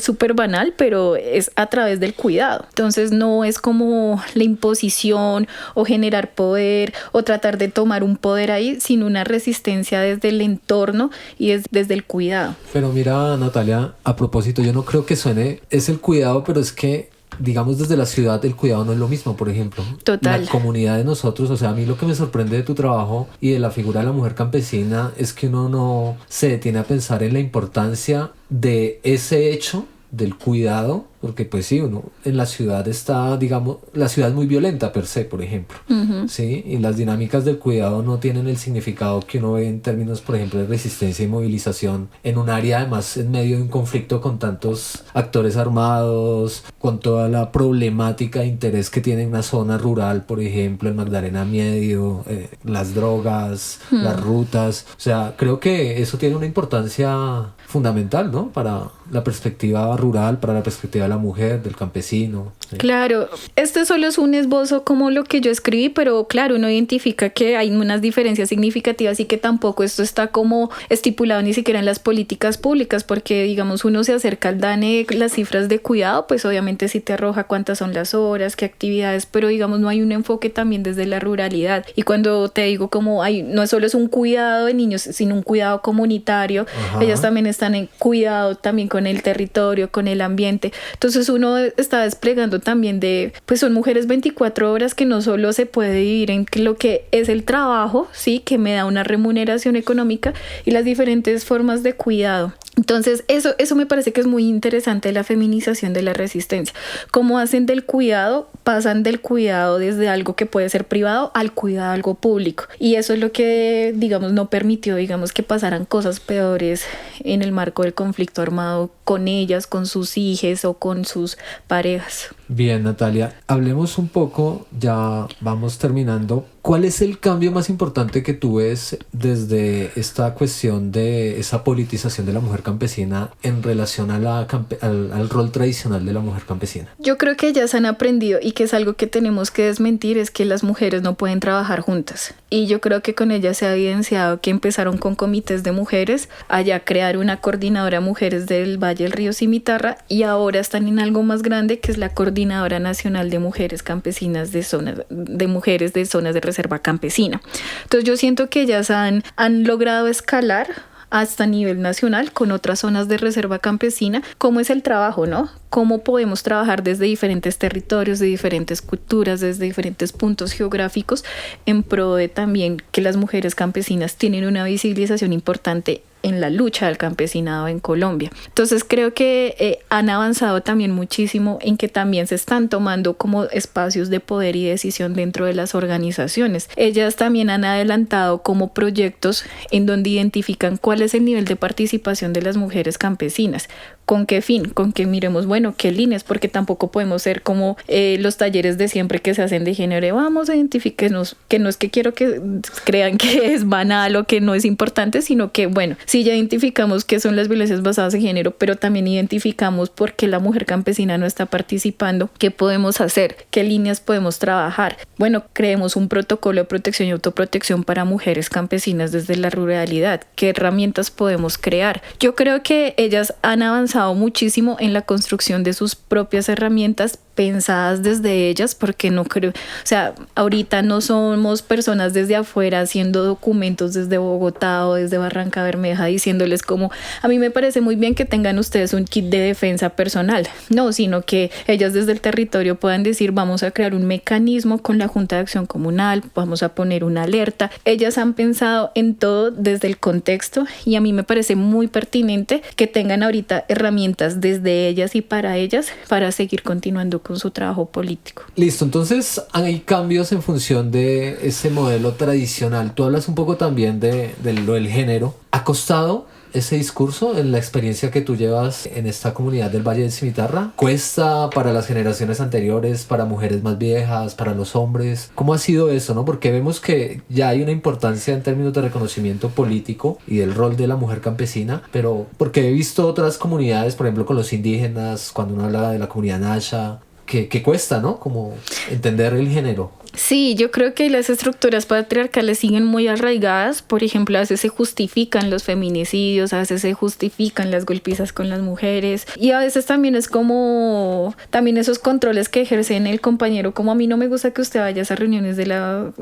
súper banal, pero es a través del cuidado. Entonces no es como la imposición o generar poder o tratar de tomar un poder ahí, sino una resistencia desde el entorno y desde el cuidado. Pero mira, Natalia, a propósito, yo no creo que suene, es el cuidado, pero es que digamos desde la ciudad el cuidado no es lo mismo, por ejemplo. Total. La comunidad de nosotros, o sea, a mí lo que me sorprende de tu trabajo y de la figura de la mujer campesina es que uno no se detiene a pensar en la importancia de ese hecho del cuidado, porque pues sí, uno en la ciudad está, digamos, la ciudad es muy violenta per se, por ejemplo, ¿sí? Y las dinámicas del cuidado no tienen el significado que uno ve en términos, por ejemplo, de resistencia y movilización en un área, además, en medio de un conflicto con tantos actores armados, con toda la problemática de interés que tiene una zona rural, por ejemplo, el Magdalena Medio, las drogas, las rutas, o sea, creo que eso tiene una importancia fundamental, ¿no? Para la perspectiva rural, para la perspectiva de la mujer, del campesino. ¿Sí? Claro, este solo es un esbozo como lo que yo escribí, pero claro, uno identifica que hay unas diferencias significativas y que tampoco esto está como estipulado ni siquiera en las políticas públicas, porque digamos uno se acerca al DANE, las cifras de cuidado, pues obviamente sí te arroja cuántas son las horas, qué actividades, pero digamos no hay un enfoque también desde la ruralidad. Y cuando te digo como no solo es un cuidado de niños, sino un cuidado comunitario, ellas también están en cuidado también con el territorio, con el ambiente. Entonces uno está desplegando también pues son mujeres 24 horas que no solo se puede vivir en lo que es el trabajo, sí, que me da una remuneración económica y las diferentes formas de cuidado. Entonces eso me parece que es muy interesante, la feminización de la resistencia. Cómo hacen del cuidado, pasan del cuidado desde algo que puede ser privado al cuidado algo público. Y eso es lo que, digamos, no permitió, digamos, que pasaran cosas peores en el marco del conflicto armado con ellas, con sus hijas o con sus parejas. Bien, Natalia, hablemos un poco, ya vamos terminando. ¿Cuál es el cambio más importante que tú ves desde esta cuestión de esa politización de la mujer campesina en relación a al rol tradicional de la mujer campesina? Yo creo que ellas han aprendido y que es algo que tenemos que desmentir, es que las mujeres no pueden trabajar juntas. Y yo creo que con ellas se ha evidenciado que empezaron con comités de mujeres, allá crear una coordinadora de mujeres del Valle del Río Cimitarra y ahora están en algo más grande que es la Coordinadora Nacional de Mujeres Campesinas de mujeres de zonas de reserva campesina. Entonces yo siento que ellas han logrado escalar hasta nivel nacional con otras zonas de reserva campesina. ¿Cómo es el trabajo, no? Cómo podemos trabajar desde diferentes territorios, de diferentes culturas, desde diferentes puntos geográficos, en pro de también que las mujeres campesinas tienen una visibilización importante en la lucha del campesinado en Colombia. Entonces creo que han avanzado también muchísimo en que también se están tomando como espacios de poder y decisión dentro de las organizaciones. Ellas también han adelantado como proyectos en donde identifican cuál es el nivel de participación de las mujeres campesinas. ¿Con qué fin? Con que miremos, bueno, qué líneas, porque tampoco podemos ser como los talleres de siempre que se hacen de género. Vamos a identificarnos, que no es que quiero que crean que es banal o que no es importante, sino que, bueno, sí ya identificamos qué son las violencias basadas en género, pero también identificamos por qué la mujer campesina no está participando, qué podemos hacer, qué líneas podemos trabajar. Bueno, creemos un protocolo de protección y autoprotección para mujeres campesinas desde la ruralidad. ¿Qué herramientas podemos crear? Yo creo que ellas han avanzado muchísimo en la construcción de sus propias herramientas pensadas desde ellas, porque no creo, o sea, ahorita no somos personas desde afuera haciendo documentos desde Bogotá o desde Barranca Bermeja diciéndoles como, a mí me parece muy bien que tengan ustedes un kit de defensa personal, no, sino que ellas desde el territorio puedan decir, vamos a crear un mecanismo con la Junta de Acción Comunal, vamos a poner una alerta. Ellas han pensado en todo desde el contexto y a mí me parece muy pertinente que tengan ahorita herramientas desde ellas y para seguir continuando con su trabajo político. Listo, entonces hay cambios en función de ese modelo tradicional. Tú hablas un poco también de lo del género. ¿Ha costado ese discurso en la experiencia que tú llevas en esta comunidad del Valle del Cimitarra? ¿Cuesta para las generaciones anteriores, para mujeres más viejas, para los hombres? ¿Cómo ha sido eso, no? Porque vemos que ya hay una importancia en términos de reconocimiento político y del rol de la mujer campesina, pero porque he visto otras comunidades, por ejemplo con los indígenas, cuando uno habla de la comunidad Nasha, que cuesta, ¿no? Como entender el género. Sí, yo creo que las estructuras patriarcales siguen muy arraigadas. Por ejemplo, a veces se justifican los feminicidios, a veces se justifican las golpizas con las mujeres y a veces también es como también esos controles que ejercen el compañero, como a mí no me gusta que usted vaya a esas reuniones de la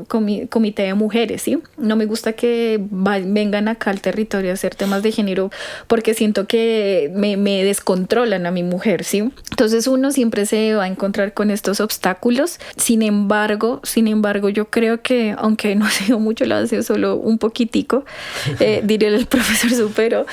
comité de mujeres, ¿sí? No me gusta que vengan acá al territorio a hacer temas de género porque siento que me descontrolan a mi mujer, ¿sí? Entonces uno siempre se va a encontrar con estos obstáculos. Sin embargo, yo creo que, aunque no ha sido mucho, lo ha sido solo un poquitico, diría el profesor Supero,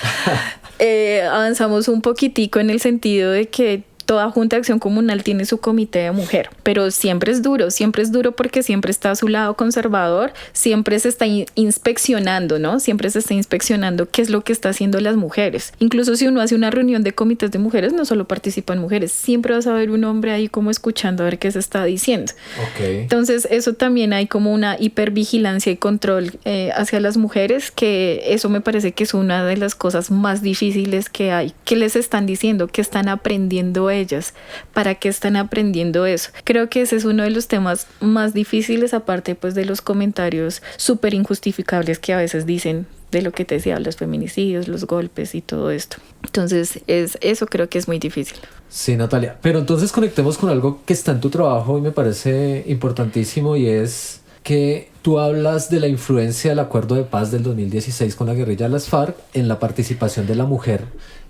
avanzamos un poquitico en el sentido de que toda junta de acción comunal tiene su comité de mujer, pero siempre es duro porque siempre está a su lado conservador, siempre se está inspeccionando, ¿no? Siempre se está inspeccionando qué es lo que está haciendo las mujeres. Incluso si uno hace una reunión de comités de mujeres, no solo participan mujeres, siempre vas a ver un hombre ahí como escuchando a ver qué se está diciendo. Okay. Entonces eso también hay como una hipervigilancia y control hacia las mujeres, que eso me parece que es una de las cosas más difíciles que hay. ¿Qué les están diciendo? ¿Qué están aprendiendo ellas? ¿Para qué están aprendiendo eso? Creo que ese es uno de los temas más difíciles, aparte pues de los comentarios súper injustificables que a veces dicen de lo que te decía, los feminicidios, los golpes y todo esto. Entonces eso creo que es muy difícil. Sí, Natalia, pero entonces conectemos con algo que está en tu trabajo y me parece importantísimo, y es que tú hablas de la influencia del acuerdo de paz del 2016 con la guerrilla de las FARC en la participación de la mujer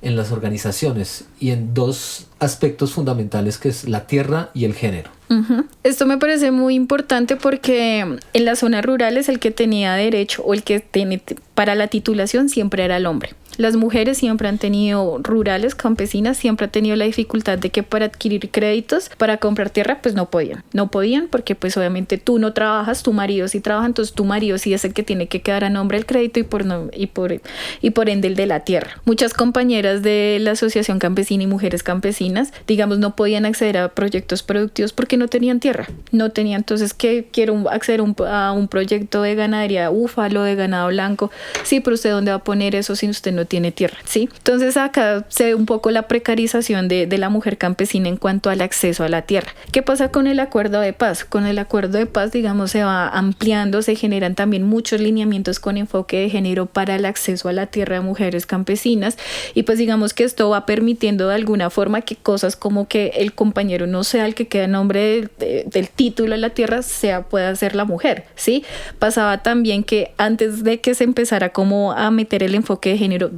en las organizaciones y en dos aspectos fundamentales, que es la tierra y el género. Uh-huh. Esto me parece muy importante porque en las zonas rurales el que tenía derecho o el que tiene para la titulación siempre era el hombre. Las mujeres siempre han tenido, rurales, campesinas, siempre han tenido la dificultad de que para adquirir créditos, para comprar tierra, pues no podían porque pues obviamente tú no trabajas, tu marido sí trabaja, entonces tu marido sí es el que tiene que quedar a nombre del crédito y por ende el de la tierra. Muchas compañeras de la Asociación Campesina y Mujeres Campesinas, digamos, no podían acceder a proyectos productivos porque no tenían tierra, entonces que quiero acceder a un proyecto de ganadería búfalo, de ganado blanco, sí, pero usted ¿dónde va a poner eso si usted no tiene tierra? ¿Sí? Entonces acá se ve un poco la precarización de la mujer campesina en cuanto al acceso a la tierra. ¿Qué pasa con el acuerdo de paz? Con el acuerdo de paz, digamos, se va ampliando, se generan también muchos lineamientos con enfoque de género para el acceso a la tierra de mujeres campesinas, y pues digamos que esto va permitiendo de alguna forma que cosas como que el compañero no sea el que queda en nombre del título de la tierra, pueda ser la mujer, ¿sí? Pasaba también que antes de que se empezara como a meter el enfoque de género,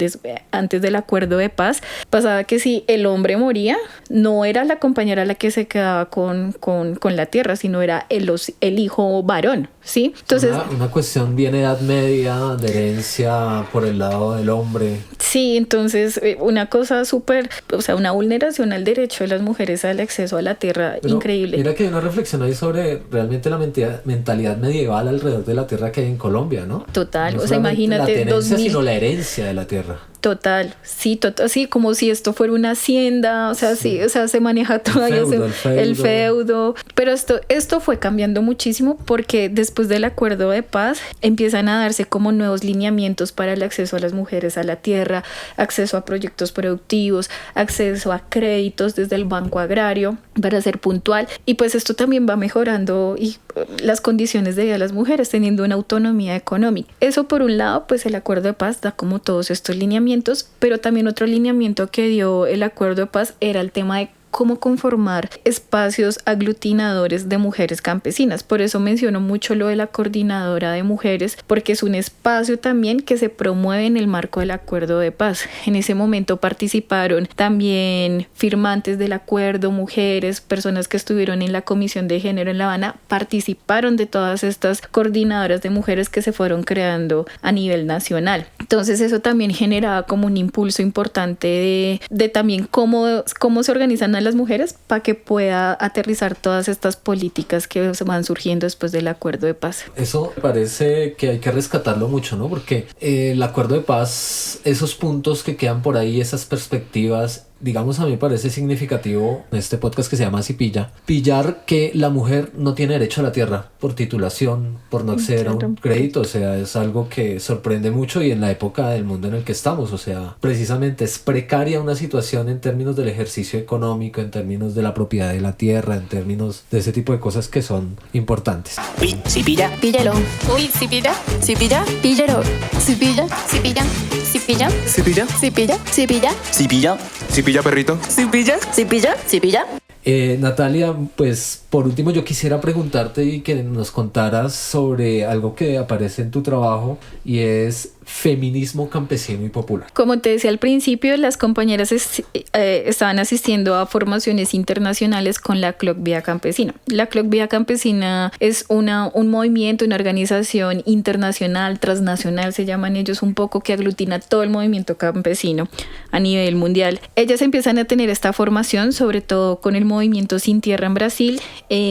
antes del acuerdo de paz, pasaba que si el hombre moría, no era la compañera la que se quedaba con la tierra, sino era el hijo varón, ¿sí? Entonces, una cuestión bien edad media, de herencia por el lado del hombre. Sí, entonces una cosa súper, una vulneración al derecho de las mujeres al acceso a la tierra. Pero increíble. Mira que hay una reflexión ahí sobre realmente la mentalidad medieval alrededor de la tierra que hay en Colombia, ¿no? Total, no imagínate. La tenencia, sino la herencia de la tierra. Total, sí, como si esto fuera una hacienda, sí, se maneja todavía el feudo, pero esto fue cambiando muchísimo porque después del acuerdo de paz empiezan a darse como nuevos lineamientos para el acceso a las mujeres a la tierra, acceso a proyectos productivos, acceso a créditos desde el Banco Agrario, para ser puntual, y pues esto también va mejorando y las condiciones de vida de las mujeres teniendo una autonomía económica. Eso por un lado, pues el acuerdo de paz da como todos estos lineamientos, pero también otro lineamiento que dio el acuerdo de paz era el tema de cómo conformar espacios aglutinadores de mujeres campesinas. Por eso menciono mucho lo de la coordinadora de mujeres, porque es un espacio también que se promueve en el marco del acuerdo de paz. En ese momento participaron también firmantes del acuerdo, mujeres, personas que estuvieron en la Comisión de Género en La Habana, participaron de todas estas coordinadoras de mujeres que se fueron creando a nivel nacional. Entonces eso también generaba como un impulso importante de también cómo se organizan a las mujeres para que pueda aterrizar todas estas políticas que van surgiendo después del acuerdo de paz. Eso parece que hay que rescatarlo mucho, ¿no? Porque el acuerdo de paz, esos puntos que quedan por ahí, esas perspectivas, digamos, a mí me parece significativo en este podcast que se llama Así Pilla, pillar que la mujer no tiene derecho a la tierra por titulación, por no acceder a un crédito. O sea, es algo que sorprende mucho, y en la época del mundo en el que estamos, o sea, precisamente es precaria una situación en términos del ejercicio económico, en términos de la propiedad de la tierra, en términos de ese tipo de cosas que son importantes. Uy, si pilla, píllalo. Uy, si pilla, píllalo. Si pilla, si pilla, si pilla, ¿Sí pilla? si pilla, si pilla, ¿Sí pilla? ¿Sí pilla, perrito? si pilla, si pilla, si pilla. Natalia, pues por último yo quisiera preguntarte y que nos contaras sobre algo que aparece en tu trabajo, y es feminismo campesino y popular. Como te decía al principio, las compañeras estaban asistiendo a formaciones internacionales con la CLOC Vía Campesina. La CLOC Vía Campesina es un movimiento, una organización internacional, transnacional, se llaman ellos un poco, que aglutina todo el movimiento campesino a nivel mundial. Ellas empiezan a tener esta formación, sobre todo con el movimiento Sin Tierra en Brasil,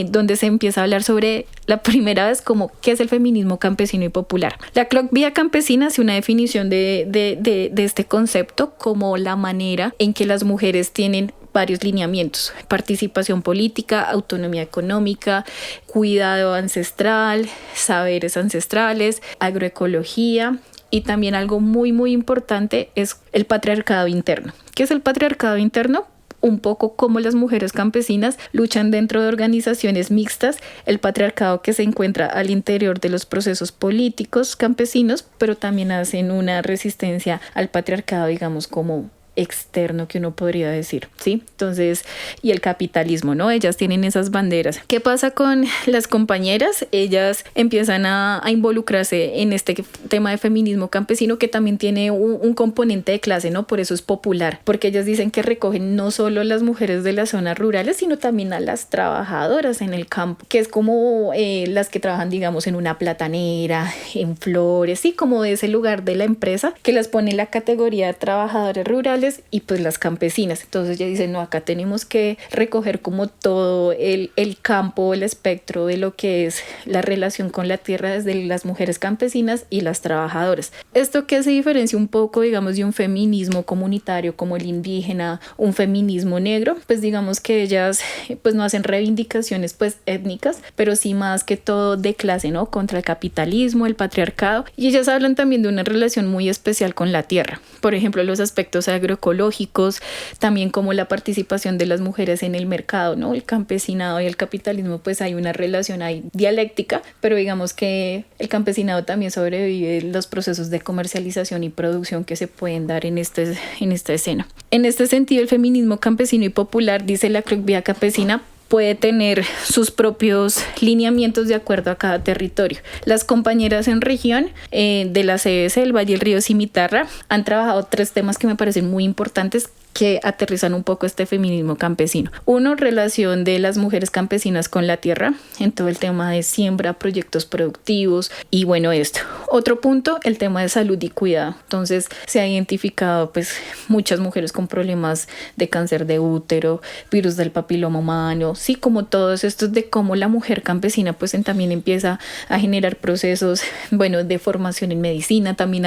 donde se empieza a hablar sobre la primera vez como qué es el feminismo campesino y popular. La CLOC Vía Campesina hace una definición de este concepto como la manera en que las mujeres tienen varios lineamientos: participación política, autonomía económica, cuidado ancestral, saberes ancestrales, agroecología, y también algo muy muy importante es el patriarcado interno. ¿Qué es el patriarcado interno? Un poco como las mujeres campesinas luchan dentro de organizaciones mixtas, el patriarcado que se encuentra al interior de los procesos políticos campesinos, pero también hacen una resistencia al patriarcado, digamos, como externo, que uno podría decir, ¿sí? Entonces, y el capitalismo, ¿no? Ellas tienen esas banderas. ¿Qué pasa con las compañeras? Ellas empiezan a involucrarse en este tema de feminismo campesino, que también tiene un componente de clase, ¿no? Por eso es popular, porque ellas dicen que recogen no solo las mujeres de las zonas rurales, sino también a las trabajadoras en el campo, que es como las que trabajan, digamos, en una platanera, en flores, sí, como de ese lugar de la empresa, que las pone en la categoría de trabajadoras rurales y pues las campesinas. Entonces ya dicen, no, acá tenemos que recoger como todo el campo, el espectro de lo que es la relación con la tierra desde las mujeres campesinas y las trabajadoras. Esto que se diferencia un poco, digamos, de un feminismo comunitario como el indígena, un feminismo negro, pues digamos que ellas pues no hacen reivindicaciones pues étnicas, pero sí más que todo de clase, ¿no? Contra el capitalismo, el patriarcado, y ellas hablan también de una relación muy especial con la tierra. Por ejemplo, los aspectos agroecológicos, también como la participación de las mujeres en el mercado, ¿no? El campesinado y el capitalismo, pues hay una relación ahí dialéctica, pero digamos que el campesinado también sobrevive los procesos de comercialización y producción que se pueden dar en esta escena. En este sentido, el feminismo campesino y popular, dice la CLOC Vía Campesina, puede tener sus propios lineamientos de acuerdo a cada territorio. Las compañeras en región de la CBS, el Valle del Río Cimitarra, han trabajado 3 temas que me parecen muy importantes, que aterrizan un poco este feminismo campesino. Uno, relación de las mujeres campesinas con la tierra, en todo el tema de siembra, proyectos productivos y bueno, esto. Otro punto, el tema de salud y cuidado. Entonces se ha identificado pues muchas mujeres con problemas de cáncer de útero, virus del papiloma humano, sí, como todos estos de cómo la mujer campesina pues también empieza a generar procesos, bueno, de formación en medicina, también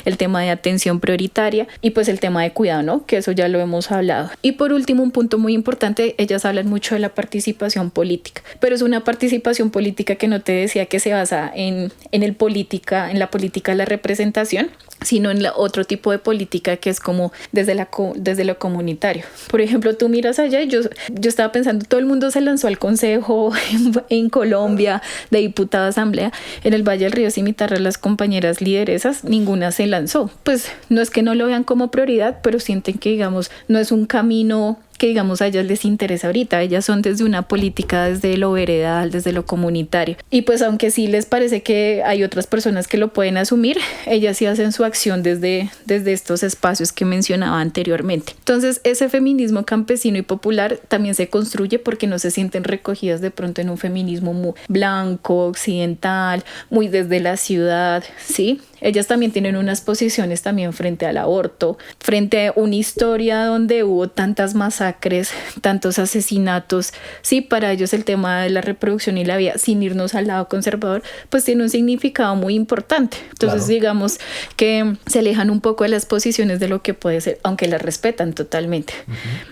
el tema de atención prioritaria y pues el tema de cuidado, ¿no? Que eso ya lo hemos hablado. Y por último, un punto muy importante, ellas hablan mucho de la participación política, pero es una participación política que no te decía que se basa en la política de la representación, sino en otro tipo de política que es como desde lo comunitario. Por ejemplo, tú miras allá y yo estaba pensando, todo el mundo se lanzó al consejo en Colombia de diputado asamblea. En el Valle del Río Cimitarra, las compañeras lideresas, ninguna se lanzó. Pues no es que no lo vean como prioridad, pero sienten que, digamos, no es un camino que digamos a ellas les interesa ahorita. Ellas son desde una política, desde lo veredal, desde lo comunitario. Y pues aunque sí les parece que hay otras personas que lo pueden asumir, ellas sí hacen su acción desde estos espacios que mencionaba anteriormente. Entonces ese feminismo campesino y popular también se construye porque no se sienten recogidas de pronto en un feminismo muy blanco, occidental, muy desde la ciudad, ¿sí? Ellas también tienen unas posiciones también frente al aborto, frente a una historia donde hubo tantas masacres masacres, tantos asesinatos. Sí, para ellos el tema de la reproducción y la vida, sin irnos al lado conservador, pues tiene un significado muy importante. Entonces, claro, digamos que se alejan un poco de las posiciones de lo que puede ser, aunque las respetan totalmente.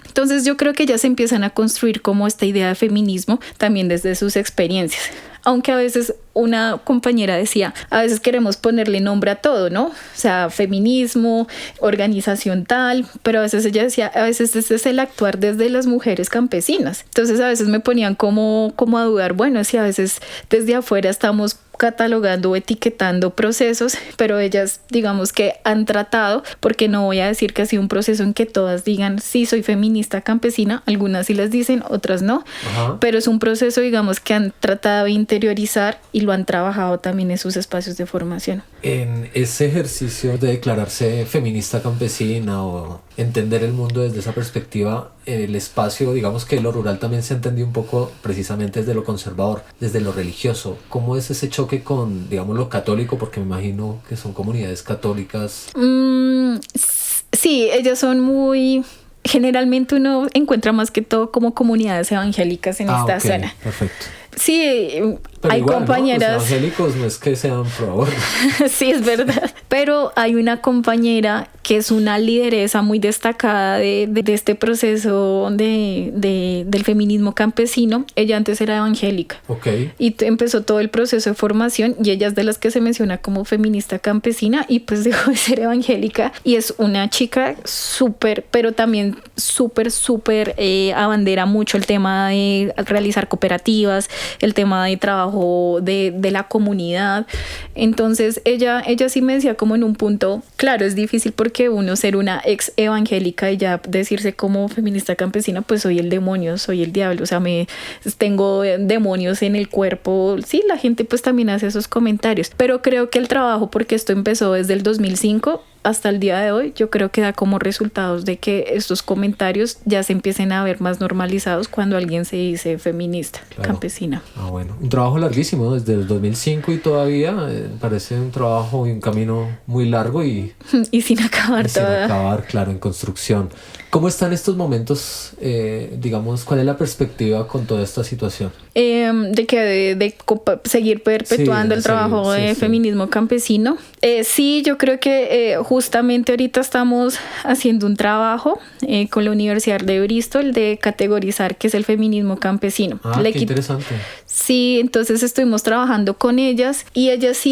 Entonces yo creo que ya se empiezan a construir como esta idea de feminismo también desde sus experiencias. Aunque a veces una compañera decía, a veces queremos ponerle nombre a todo, ¿no? O sea, feminismo, organización tal, pero a veces ella decía, a veces este es el actuar desde las mujeres campesinas. Entonces a veces me ponían como a dudar, bueno, si a veces desde afuera estamos catalogando o etiquetando procesos, pero ellas digamos que han tratado, porque no voy a decir que ha sido un proceso en que todas digan sí soy feminista campesina, algunas sí las dicen, otras no. Ajá. Pero es un proceso digamos que han tratado de interiorizar y lo han trabajado también en sus espacios de formación. En ese ejercicio de declararse feminista campesina o entender el mundo desde esa perspectiva, el espacio, digamos que lo rural también se entendió un poco precisamente desde lo conservador, desde lo religioso. ¿Cómo es ese choque con, digamos, lo católico? Porque me imagino que son comunidades católicas. Sí, ellas son muy... Generalmente uno encuentra más que todo como comunidades evangélicas en esta zona. Perfecto. Sí, pero hay igual, compañeras... ¿no? Los evangélicos no es que sean pro aborto. Sí, es verdad. Pero hay una compañera que es una lideresa muy destacada de este proceso del feminismo campesino. Ella antes era evangélica. Okay. Y empezó todo el proceso de formación y ella es de las que se menciona como feminista campesina y pues dejó de ser evangélica. Y es una chica súper, pero también súper abandera mucho el tema de realizar cooperativas, el tema de trabajo de la comunidad. Entonces ella sí me decía como en un punto, claro, es difícil porque uno ser una ex evangélica y ya decirse como feminista campesina, pues soy el demonio, soy el diablo, o sea, tengo demonios en el cuerpo. Sí, la gente pues también hace esos comentarios, pero creo que el trabajo, porque esto empezó desde el 2005 hasta el día de hoy, yo creo que da como resultados de que estos comentarios ya se empiecen a ver más normalizados cuando alguien se dice feminista, claro, campesina. Ah, bueno. Un trabajo larguísimo, desde el 2005 y todavía parece un trabajo y un camino muy largo y sin acabar sin acabar, claro, en construcción. ¿Cómo están estos momentos? Digamos, ¿cuál es la perspectiva con toda esta situación? De seguir perpetuando el trabajo de feminismo campesino. Sí, yo creo que justamente ahorita estamos haciendo un trabajo con la Universidad de Bristol de categorizar qué es el feminismo campesino. Qué interesante. Sí, entonces estuvimos trabajando con ellas y ellas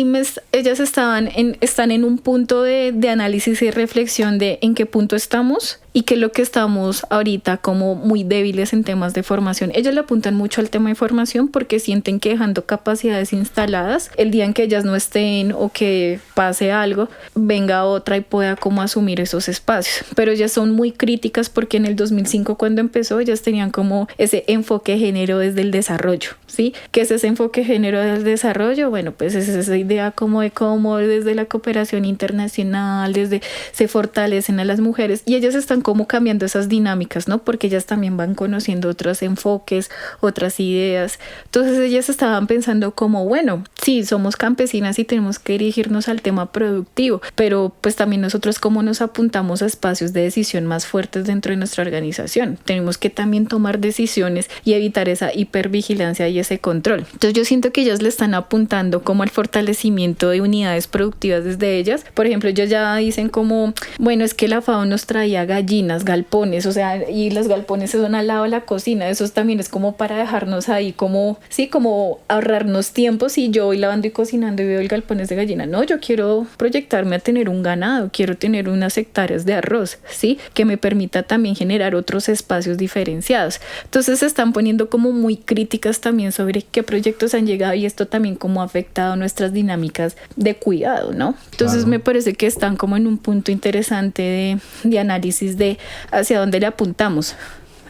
están en un punto de análisis y reflexión de en qué punto estamos y que lo que estamos ahorita como muy débiles en temas de formación. Ellas le apuntan mucho al tema de formación porque sienten que dejando capacidades instaladas, el día en que ellas no estén o que pase algo, venga otra y pueda como asumir esos espacios. Pero ellas son muy críticas porque en el 2005 cuando empezó, ellas tenían como ese enfoque género desde el desarrollo, ¿sí? ¿Qué es ese enfoque género del desarrollo? Bueno, pues es esa idea como de cómo desde la cooperación internacional, desde se fortalecen a las mujeres y ellas están como cambiando esas dinámicas, ¿no? Porque ellas también van conociendo otros enfoques, otras ideas. Entonces ellas estaban pensando como, bueno, sí, somos campesinas y tenemos que dirigirnos al tema productivo, pero pues también nosotros como nos apuntamos a espacios de decisión más fuertes dentro de nuestra organización. Tenemos que también tomar decisiones y evitar esa hipervigilancia y ese control. Entonces yo siento que ellas le están apuntando como al fortalecimiento de unidades productivas desde ellas. Por ejemplo, ellos ya dicen como, bueno, es que la FAO nos traía gallinas, galpones, o sea, y los galpones se son al lado de la cocina. Eso también es como para dejarnos ahí como, sí, como ahorrarnos tiempo. Si yo voy lavando y cocinando y veo el galpones de gallina, no, yo quiero proyectarme a tener un ganado, quiero tener unas hectáreas de arroz, sí, que me permita también generar otros espacios diferenciados. Entonces se están poniendo como muy críticas también sobre qué proyectos han llegado y esto también como ha afectado nuestras dinámicas de cuidado, ¿no? Entonces claro, me parece que están como en un punto interesante de análisis de hacia dónde le apuntamos,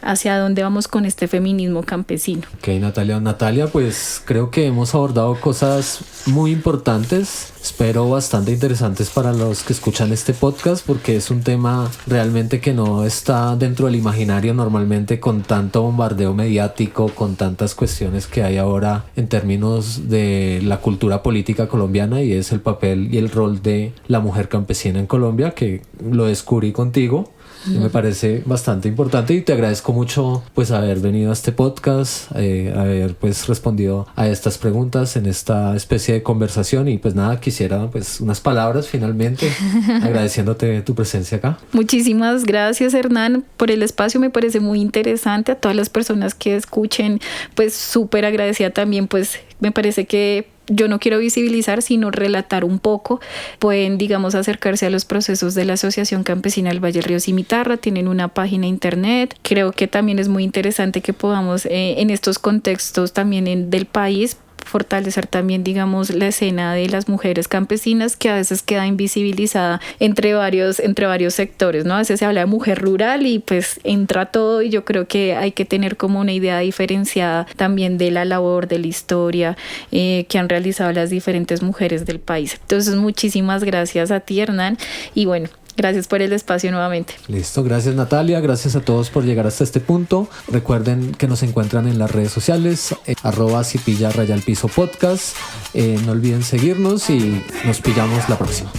hacia dónde vamos con este feminismo campesino. Ok, Natalia, pues creo que hemos abordado cosas muy importantes, espero bastante interesantes para los que escuchan este podcast, porque es un tema realmente que no está dentro del imaginario normalmente con tanto bombardeo mediático, con tantas cuestiones que hay ahora en términos de la cultura política colombiana, y es el papel y el rol de la mujer campesina en Colombia, que lo descubrí contigo. Y me parece bastante importante y te agradezco mucho pues haber venido a este podcast, haber pues respondido a estas preguntas en esta especie de conversación y pues nada, quisiera pues unas palabras finalmente agradeciéndote tu presencia acá. Muchísimas gracias, Hernán, por el espacio. Me parece muy interesante. A todas las personas que escuchen, pues súper agradecida también. Pues me parece que yo no quiero visibilizar, sino relatar un poco. Pueden, digamos, acercarse a los procesos de la Asociación Campesina del Valle del Río Cimitarra. Tienen una página internet. Creo que también es muy interesante que podamos en estos contextos también del país fortalecer también, digamos, la escena de las mujeres campesinas, que a veces queda invisibilizada entre varios sectores, ¿no? A veces se habla de mujer rural y pues entra todo, y yo creo que hay que tener como una idea diferenciada también de la labor, de la historia que han realizado las diferentes mujeres del país. Entonces, muchísimas gracias a ti, Hernán, y bueno, gracias por el espacio nuevamente. Listo, gracias Natalia, gracias a todos por llegar hasta este punto. Recuerden que nos encuentran en las redes sociales, @cipilla_podcast. No olviden seguirnos y nos pillamos la próxima.